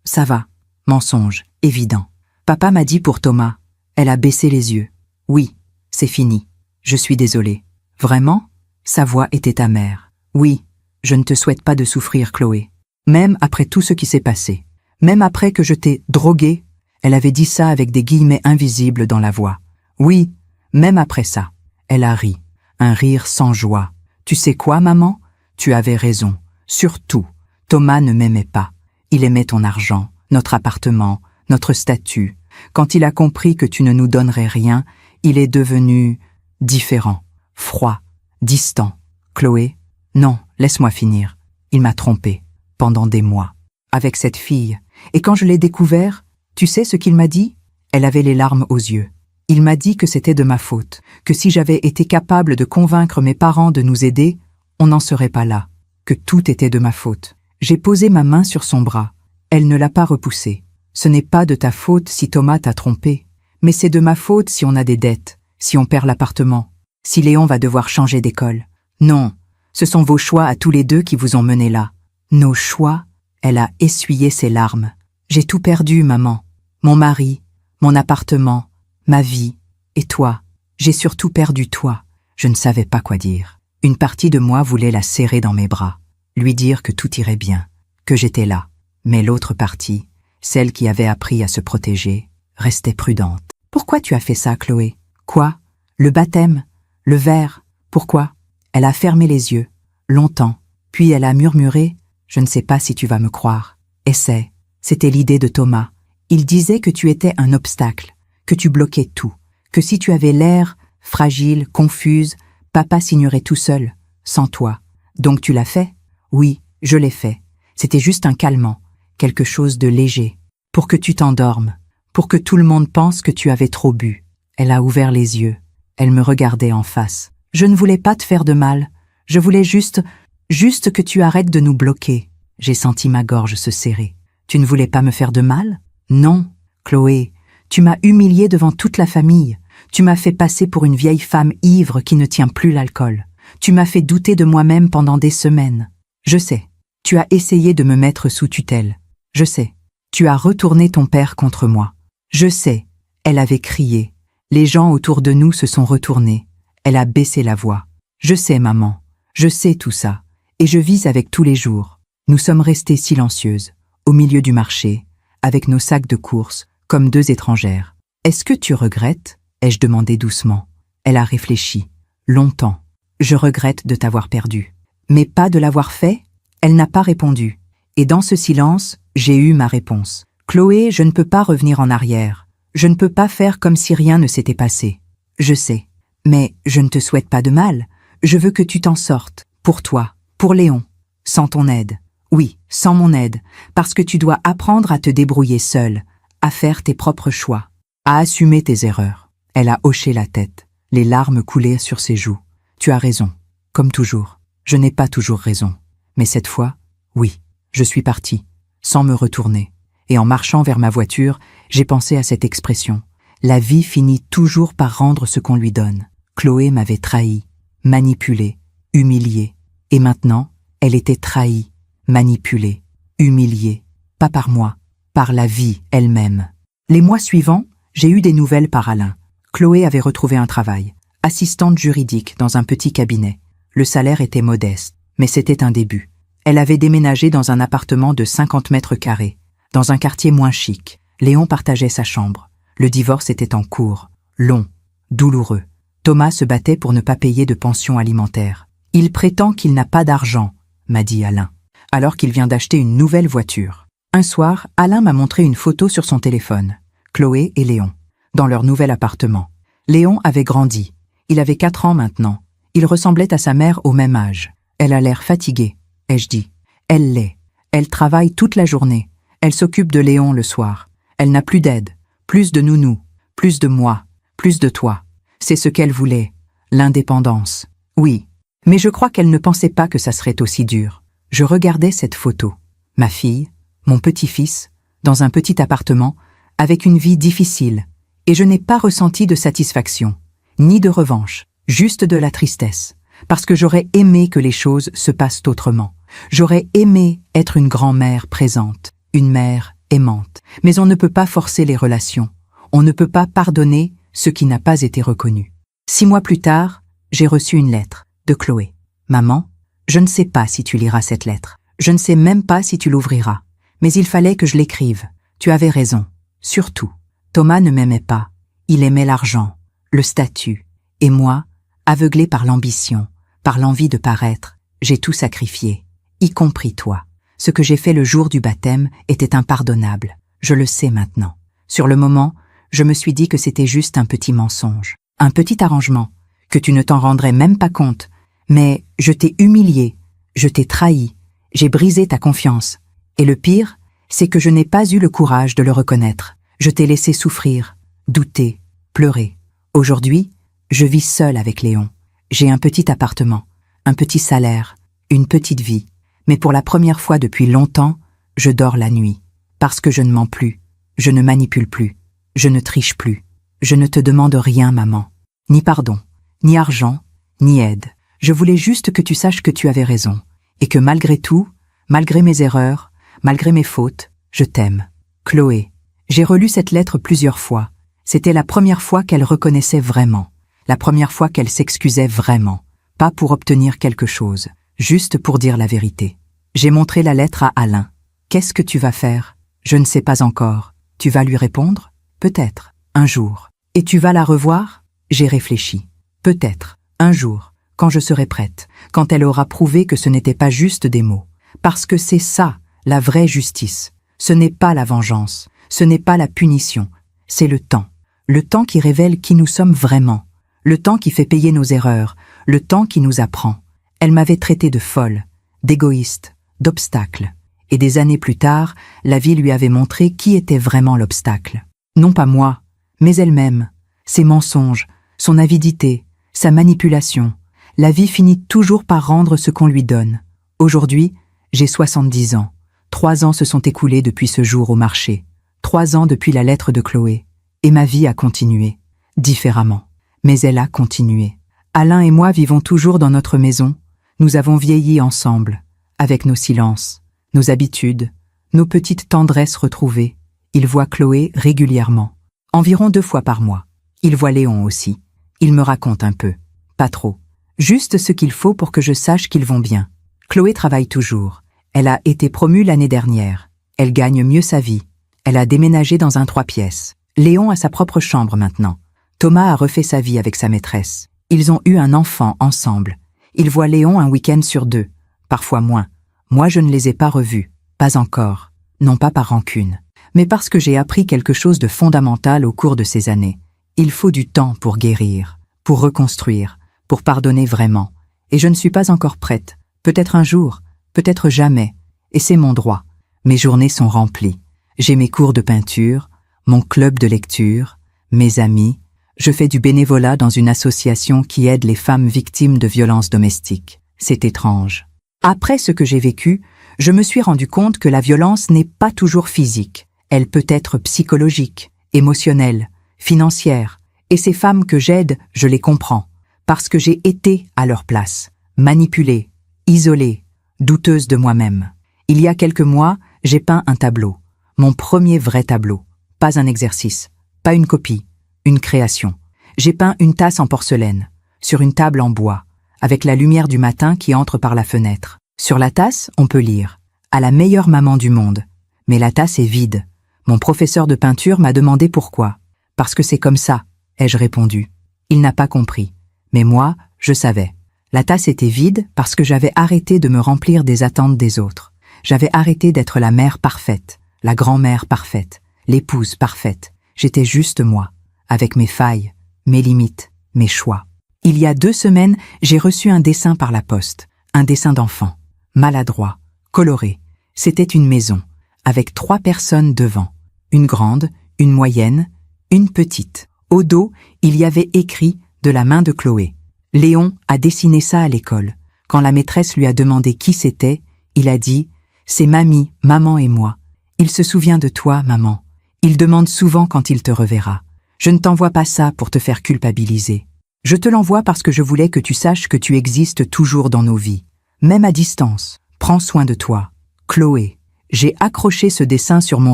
Ça va. Mensonge, évident. Papa m'a dit pour Thomas. Elle a baissé les yeux. Oui, c'est fini. Je suis désolée. Vraiment? Sa voix était amère. Oui, je ne te souhaite pas de souffrir, Chloé. Même après tout ce qui s'est passé. Même après que je t'ai droguée. Elle avait dit ça avec des guillemets invisibles dans la voix. Oui, même après ça. Elle a ri. Un rire sans joie. Tu sais quoi, maman? Tu avais raison. Surtout, Thomas ne m'aimait pas. Il aimait ton argent, notre appartement, notre statut. Quand il a compris que tu ne nous donnerais rien, il est devenu différent, froid, distant. Chloé? Non, laisse-moi finir. Il m'a trompée, pendant des mois, avec cette fille. Et quand je l'ai découvert, tu sais ce qu'il m'a dit? Elle avait les larmes aux yeux. Il m'a dit que c'était de ma faute, que si j'avais été capable de convaincre mes parents de nous aider, on n'en serait pas là, que tout était de ma faute. J'ai posé ma main sur son bras. Elle ne l'a pas repoussé. Ce n'est pas de ta faute si Thomas t'a trompé, mais c'est de ma faute si on a des dettes, si on perd l'appartement, si Léon va devoir changer d'école. Non, ce sont vos choix à tous les deux qui vous ont menés là. Nos choix? Elle a essuyé ses larmes. J'ai tout perdu, maman. Mon mari, mon appartement, ma vie, et toi. J'ai surtout perdu toi. Je ne savais pas quoi dire. Une partie de moi voulait la serrer dans mes bras, lui dire que tout irait bien, que j'étais là. Mais l'autre partie, celle qui avait appris à se protéger, restait prudente. Pourquoi tu as fait ça, Chloé? Quoi? Le baptême? Le verre? Pourquoi? Elle a fermé les yeux, longtemps, puis elle a murmuré « Je ne sais pas si tu vas me croire. Essaie. » C'était l'idée de Thomas. Il disait que tu étais un obstacle, que tu bloquais tout, que si tu avais l'air fragile, confuse, papa signerait tout seul, sans toi. Donc tu l'as fait? Oui, je l'ai fait. C'était juste un calmant, quelque chose de léger, pour que tu t'endormes, pour que tout le monde pense que tu avais trop bu. Elle a ouvert les yeux. Elle me regardait en face. Je ne voulais pas te faire de mal. Je voulais juste que tu arrêtes de nous bloquer. J'ai senti ma gorge se serrer. Tu ne voulais pas me faire de mal? Non, Chloé. Tu m'as humiliée devant toute la famille. Tu m'as fait passer pour une vieille femme ivre qui ne tient plus l'alcool. Tu m'as fait douter de moi-même pendant des semaines. Je sais. Tu as essayé de me mettre sous tutelle. Je sais. Tu as retourné ton père contre moi. Je sais. Elle avait crié. Les gens autour de nous se sont retournés. Elle a baissé la voix. Je sais, maman. Je sais tout ça. Et je vis avec tous les jours. Nous sommes restées silencieuses, au milieu du marché, avec nos sacs de courses, comme deux étrangères. Est-ce que tu regrettes? Ai-je demandé doucement. Elle a réfléchi. Longtemps. Je regrette de t'avoir perdu. Mais pas de l'avoir fait? Elle n'a pas répondu. Et dans ce silence, j'ai eu ma réponse. Chloé, je ne peux pas revenir en arrière. Je ne peux pas faire comme si rien ne s'était passé. Je sais. Mais je ne te souhaite pas de mal. Je veux que tu t'en sortes. Pour toi. Pour Léon. Sans ton aide. Oui, sans mon aide. Parce que tu dois apprendre à te débrouiller seule. À faire tes propres choix. À assumer tes erreurs. Elle a hoché la tête. Les larmes coulaient sur ses joues. Tu as raison. Comme toujours. Je n'ai pas toujours raison. Mais cette fois, oui. Je suis parti, sans me retourner. Et en marchant vers ma voiture, j'ai pensé à cette expression. La vie finit toujours par rendre ce qu'on lui donne. Chloé m'avait trahi, manipulé, humilié. Et maintenant, elle était trahie, manipulée, humiliée. Pas par moi, par la vie elle-même. Les mois suivants, j'ai eu des nouvelles par Alain. Chloé avait retrouvé un travail, assistante juridique dans un petit cabinet. Le salaire était modeste, mais c'était un début. Elle avait déménagé dans un appartement de 50 mètres carrés, dans un quartier moins chic. Léon partageait sa chambre. Le divorce était en cours, long, douloureux. Thomas se battait pour ne pas payer de pension alimentaire. Il prétend qu'il n'a pas d'argent, m'a dit Alain, alors qu'il vient d'acheter une nouvelle voiture. Un soir, Alain m'a montré une photo sur son téléphone. Chloé et Léon, dans leur nouvel appartement. Léon avait grandi. Il avait 4 ans maintenant. Il ressemblait à sa mère au même âge. Elle a l'air fatiguée, ai-je dit. Elle l'est. Elle travaille toute la journée. Elle s'occupe de Léon le soir. Elle n'a plus d'aide, plus de nounou, plus de moi, plus de toi. C'est ce qu'elle voulait, l'indépendance. Oui, mais je crois qu'elle ne pensait pas que ça serait aussi dur. Je regardais cette photo. Ma fille, mon petit-fils, dans un petit appartement, avec une vie difficile, et je n'ai pas ressenti de satisfaction, ni de revanche, juste de la tristesse, parce que j'aurais aimé que les choses se passent autrement. J'aurais aimé être une grand-mère présente, une mère aimante. Mais on ne peut pas forcer les relations, on ne peut pas pardonner ce qui n'a pas été reconnu. 6 mois plus tard, j'ai reçu une lettre de Chloé. Maman, je ne sais pas si tu liras cette lettre, je ne sais même pas si tu l'ouvriras, mais il fallait que je l'écrive. Tu avais raison. Surtout, Thomas ne m'aimait pas. Il aimait l'argent, le statut. Et moi, aveuglé par l'ambition, par l'envie de paraître, j'ai tout sacrifié, y compris toi. Ce que j'ai fait le jour du baptême était impardonnable. Je le sais maintenant. Sur le moment, je me suis dit que c'était juste un petit mensonge, un petit arrangement, que tu ne t'en rendrais même pas compte. Mais je t'ai humilié, je t'ai trahi, j'ai brisé ta confiance. Et le pire, c'est que je n'ai pas eu le courage de le reconnaître. Je t'ai laissé souffrir, douter, pleurer. Aujourd'hui, je vis seule avec Léon. J'ai un petit appartement, un petit salaire, une petite vie. Mais pour la première fois depuis longtemps, je dors la nuit. Parce que je ne mens plus, je ne manipule plus, je ne triche plus. Je ne te demande rien, maman. Ni pardon, ni argent, ni aide. Je voulais juste que tu saches que tu avais raison. Et que malgré tout, malgré mes erreurs, malgré mes fautes, je t'aime. Chloé. J'ai relu cette lettre plusieurs fois. C'était la première fois qu'elle reconnaissait vraiment. La première fois qu'elle s'excusait vraiment. Pas pour obtenir quelque chose, juste pour dire la vérité. J'ai montré la lettre à Alain. Qu'est-ce que tu vas faire? Je ne sais pas encore. Tu vas lui répondre? Peut-être, un jour. Et tu vas la revoir? J'ai réfléchi. Peut-être, un jour, quand je serai prête, quand elle aura prouvé que ce n'était pas juste des mots. Parce que c'est ça, la vraie justice. Ce n'est pas la vengeance, ce n'est pas la punition, c'est le temps. Le temps qui révèle qui nous sommes vraiment. Le temps qui fait payer nos erreurs, le temps qui nous apprend. Elle m'avait traité de folle, d'égoïste, d'obstacle. Et des années plus tard, la vie lui avait montré qui était vraiment l'obstacle. Non pas moi, mais elle-même. Ses mensonges, son avidité, sa manipulation. La vie finit toujours par rendre ce qu'on lui donne. Aujourd'hui, j'ai 70 ans. 3 ans se sont écoulés depuis ce jour au marché. 3 ans depuis la lettre de Chloé. Et ma vie a continué. Différemment. Mais elle a continué. Alain et moi vivons toujours dans notre maison. Nous avons vieilli ensemble, avec nos silences, nos habitudes, nos petites tendresses retrouvées. Il voit Chloé régulièrement, environ 2 fois par mois. Il voit Léon aussi. Il me raconte un peu. Pas trop. Juste ce qu'il faut pour que je sache qu'ils vont bien. Chloé travaille toujours. Elle a été promue l'année dernière. Elle gagne mieux sa vie. Elle a déménagé dans un 3 pièces. Léon a sa propre chambre maintenant. Thomas a refait sa vie avec sa maîtresse. Ils ont eu un enfant ensemble. Il voit Léon un week-end sur 2, parfois moins. Moi, je ne les ai pas revus. Pas encore. Non pas par rancune. Mais parce que j'ai appris quelque chose de fondamental au cours de ces années. Il faut du temps pour guérir, pour reconstruire, pour pardonner vraiment. Et je ne suis pas encore prête. Peut-être un jour, peut-être jamais. Et c'est mon droit. Mes journées sont remplies. J'ai mes cours de peinture, mon club de lecture, mes amis. Je fais du bénévolat dans une association qui aide les femmes victimes de violences domestiques. C'est étrange. Après ce que j'ai vécu, Je me suis rendu compte que la violence n'est pas toujours physique. Elle peut être psychologique, émotionnelle, financière. Et ces femmes que j'aide, je les comprends. Parce que j'ai été à leur place, manipulée, isolée, douteuse de moi-même. Il y a quelques mois, j'ai peint un tableau. Mon premier vrai tableau. Pas un exercice, pas une copie, une création. J'ai peint une tasse en porcelaine, sur une table en bois, avec la lumière du matin qui entre par la fenêtre. Sur la tasse, on peut lire « À la meilleure maman du monde ». Mais la tasse est vide. Mon professeur de peinture m'a demandé pourquoi. « Parce que c'est comme ça », ai-je répondu. Il n'a pas compris. Mais moi, je savais. La tasse était vide parce que j'avais arrêté de me remplir des attentes des autres. J'avais arrêté d'être la mère parfaite, la grand-mère parfaite, l'épouse parfaite. J'étais juste moi, avec mes failles, mes limites, mes choix. Il y a 2 semaines, j'ai reçu un dessin par la poste, un dessin d'enfant, maladroit, coloré. C'était une maison, avec 3 personnes devant, une grande, une moyenne, une petite. Au dos, il y avait écrit « de la main de Chloé ». Léon a dessiné ça à l'école. Quand la maîtresse lui a demandé qui c'était, il a dit « c'est mamie, maman et moi. Il se souvient de toi, maman. Il demande souvent quand il te reverra. Je ne t'envoie pas ça pour te faire culpabiliser. Je te l'envoie parce que je voulais que tu saches que tu existes toujours dans nos vies. Même à distance. Prends soin de toi. Chloé. » J'ai accroché ce dessin sur mon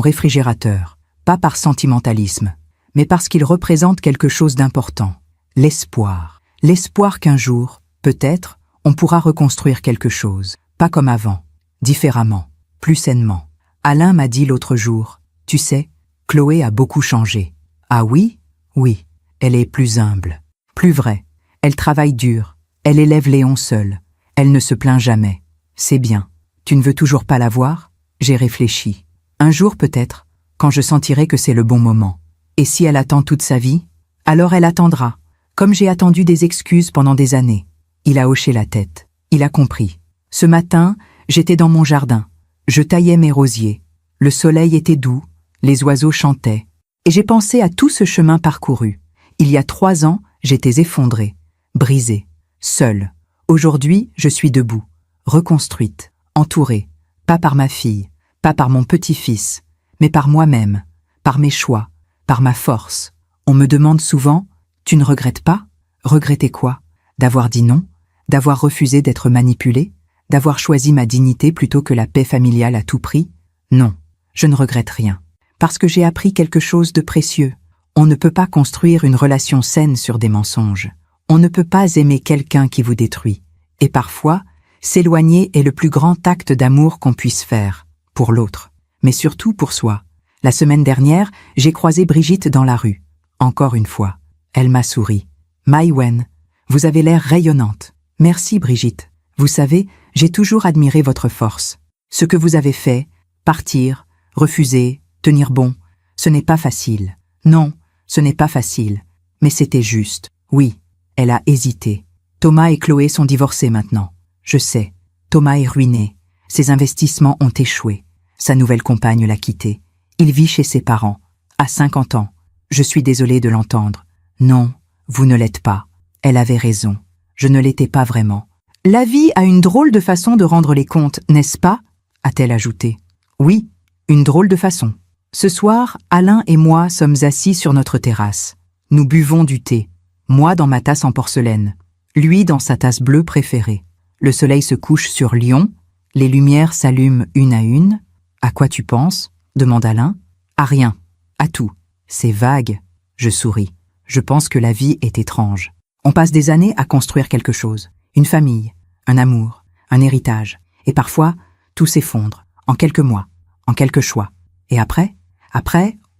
réfrigérateur, pas par sentimentalisme, mais parce qu'il représente quelque chose d'important. L'espoir. L'espoir qu'un jour, peut-être, on pourra reconstruire quelque chose, pas comme avant, différemment, plus sainement. Alain m'a dit l'autre jour, « Tu sais, Chloé a beaucoup changé. » Ah oui? Oui, elle est plus humble, plus vraie. Elle travaille dur, elle élève Léon seule. Elle ne se plaint jamais. C'est bien. Tu ne veux toujours pas la voir? J'ai réfléchi. Un jour peut-être, quand je sentirai que c'est le bon moment. Et si elle attend toute sa vie? Alors elle attendra, comme j'ai attendu des excuses pendant des années. Il a hoché la tête. Il a compris. Ce matin, j'étais dans mon jardin. Je taillais mes rosiers. Le soleil était doux, les oiseaux chantaient. Et j'ai pensé à tout ce chemin parcouru. Il y a 3 ans, j'étais effondrée, brisée, seule. Aujourd'hui, je suis debout, reconstruite, entourée, pas par ma fille, pas par mon petit-fils, mais par moi-même, par mes choix, par ma force. On me demande souvent, « Tu ne regrettes pas ?» Regretter quoi? D'avoir dit non? D'avoir refusé d'être manipulée? D'avoir choisi ma dignité plutôt que la paix familiale à tout prix? Non, je ne regrette rien. Parce que j'ai appris quelque chose de précieux. On ne peut pas construire une relation saine sur des mensonges. On ne peut pas aimer quelqu'un qui vous détruit. Et parfois, s'éloigner est le plus grand acte d'amour qu'on puisse faire, pour l'autre, mais surtout pour soi. La semaine dernière, j'ai croisé Brigitte dans la rue. Encore une fois, elle m'a souri. « Maïwen, vous avez l'air rayonnante. » « Merci Brigitte. Vous savez, j'ai toujours admiré votre force. Ce que vous avez fait, partir, refuser, tenir bon, ce n'est pas facile. Non, ce n'est pas facile. Mais c'était juste. Oui, elle a hésité. Thomas et Chloé sont divorcés maintenant. Je sais. Thomas est ruiné. Ses investissements ont échoué. Sa nouvelle compagne l'a quitté. Il vit chez ses parents, à 50 ans. Je suis désolée de l'entendre. Non, vous ne l'êtes pas. Elle avait raison. Je ne l'étais pas vraiment. La vie a une drôle de façon de rendre les comptes, n'est-ce pas? A-t-elle ajouté. Oui, une drôle de façon. Ce soir, Alain et moi sommes assis sur notre terrasse. Nous buvons du thé. Moi dans ma tasse en porcelaine. Lui dans sa tasse bleue préférée. Le soleil se couche sur Lyon. Les lumières s'allument une à une. À quoi tu penses? Demande Alain. À rien. À tout. C'est vague. Je souris. Je pense que la vie est étrange. On passe des années à construire quelque chose. Une famille, un amour, un héritage. Et parfois, tout s'effondre. En quelques mois. En quelques choix. Et après,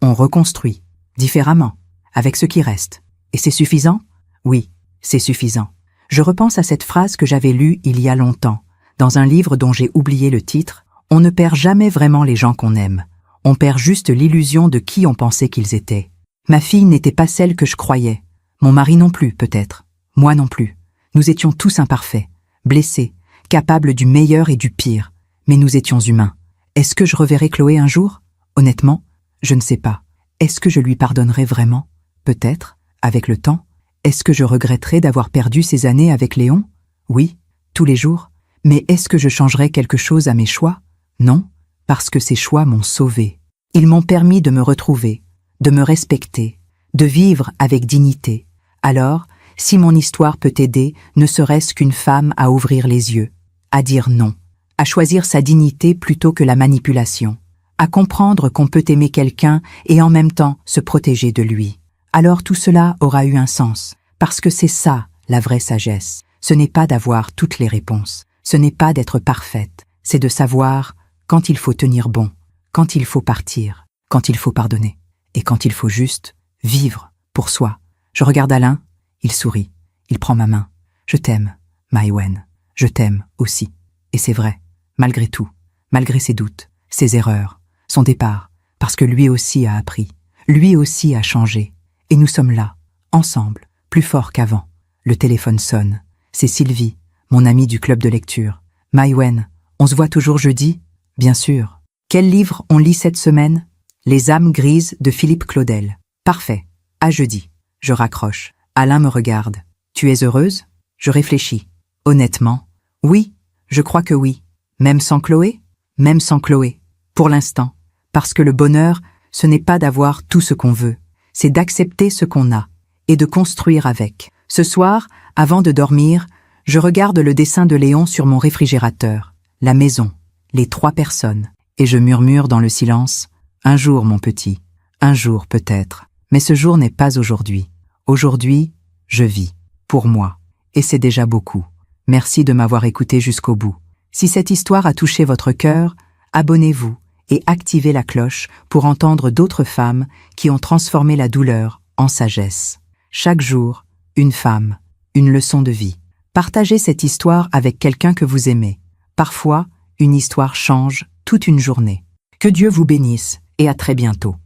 on reconstruit. Différemment. Avec ce qui reste. Et c'est suffisant? Oui, c'est suffisant. Je repense à cette phrase que j'avais lue il y a longtemps. Dans un livre dont j'ai oublié le titre, on ne perd jamais vraiment les gens qu'on aime. On perd juste l'illusion de qui on pensait qu'ils étaient. Ma fille n'était pas celle que je croyais. Mon mari non plus, peut-être. Moi non plus. Nous étions tous imparfaits, blessés, capables du meilleur et du pire. Mais nous étions humains. Est-ce que je reverrai Chloé un jour? Honnêtement, je ne sais pas. Est-ce que je lui pardonnerai vraiment? Peut-être, avec le temps. Est-ce que je regretterai d'avoir perdu ces années avec Léon? Oui, tous les jours. Mais est-ce que je changerai quelque chose à mes choix? Non, parce que ces choix m'ont sauvée. Ils m'ont permis de me retrouver, de me respecter, de vivre avec dignité. Alors, si mon histoire peut aider, ne serait-ce qu'une femme à ouvrir les yeux, à dire non, à choisir sa dignité plutôt que la manipulation, à comprendre qu'on peut aimer quelqu'un et en même temps se protéger de lui, alors tout cela aura eu un sens, parce que c'est ça la vraie sagesse. Ce n'est pas d'avoir toutes les réponses, ce n'est pas d'être parfaite, c'est de savoir quand il faut tenir bon, quand il faut partir, quand il faut pardonner, et quand il faut juste vivre pour soi. Je regarde Alain, il sourit, il prend ma main. Je t'aime, Maïwenn, je t'aime aussi. Et c'est vrai, malgré tout, malgré ses doutes, ses erreurs, son départ, parce que lui aussi a appris, lui aussi a changé. Et nous sommes là, ensemble, plus forts qu'avant. Le téléphone sonne. C'est Sylvie, mon amie du club de lecture. Maïwenn, on se voit toujours jeudi? Bien sûr. Quel livre on lit cette semaine? Les âmes grises de Philippe Claudel. Parfait. À jeudi. Je raccroche. Alain me regarde. Tu es heureuse? Je réfléchis. Honnêtement, oui, je crois que oui. Même sans Chloé? Même sans Chloé. Pour l'instant. Parce que le bonheur, ce n'est pas d'avoir tout ce qu'on veut. C'est d'accepter ce qu'on a et de construire avec. Ce soir, avant de dormir, je regarde le dessin de Léon sur mon réfrigérateur, la maison, les 3 personnes, et je murmure dans le silence, « Un jour, mon petit, un jour peut-être, mais ce jour n'est pas aujourd'hui. Aujourd'hui, je vis, pour moi, et c'est déjà beaucoup. Merci de m'avoir écouté jusqu'au bout. Si cette histoire a touché votre cœur, abonnez-vous et activez la cloche pour entendre d'autres femmes qui ont transformé la douleur en sagesse. Chaque jour, une femme, une leçon de vie. Partagez cette histoire avec quelqu'un que vous aimez. Parfois, une histoire change toute une journée. Que Dieu vous bénisse et à très bientôt.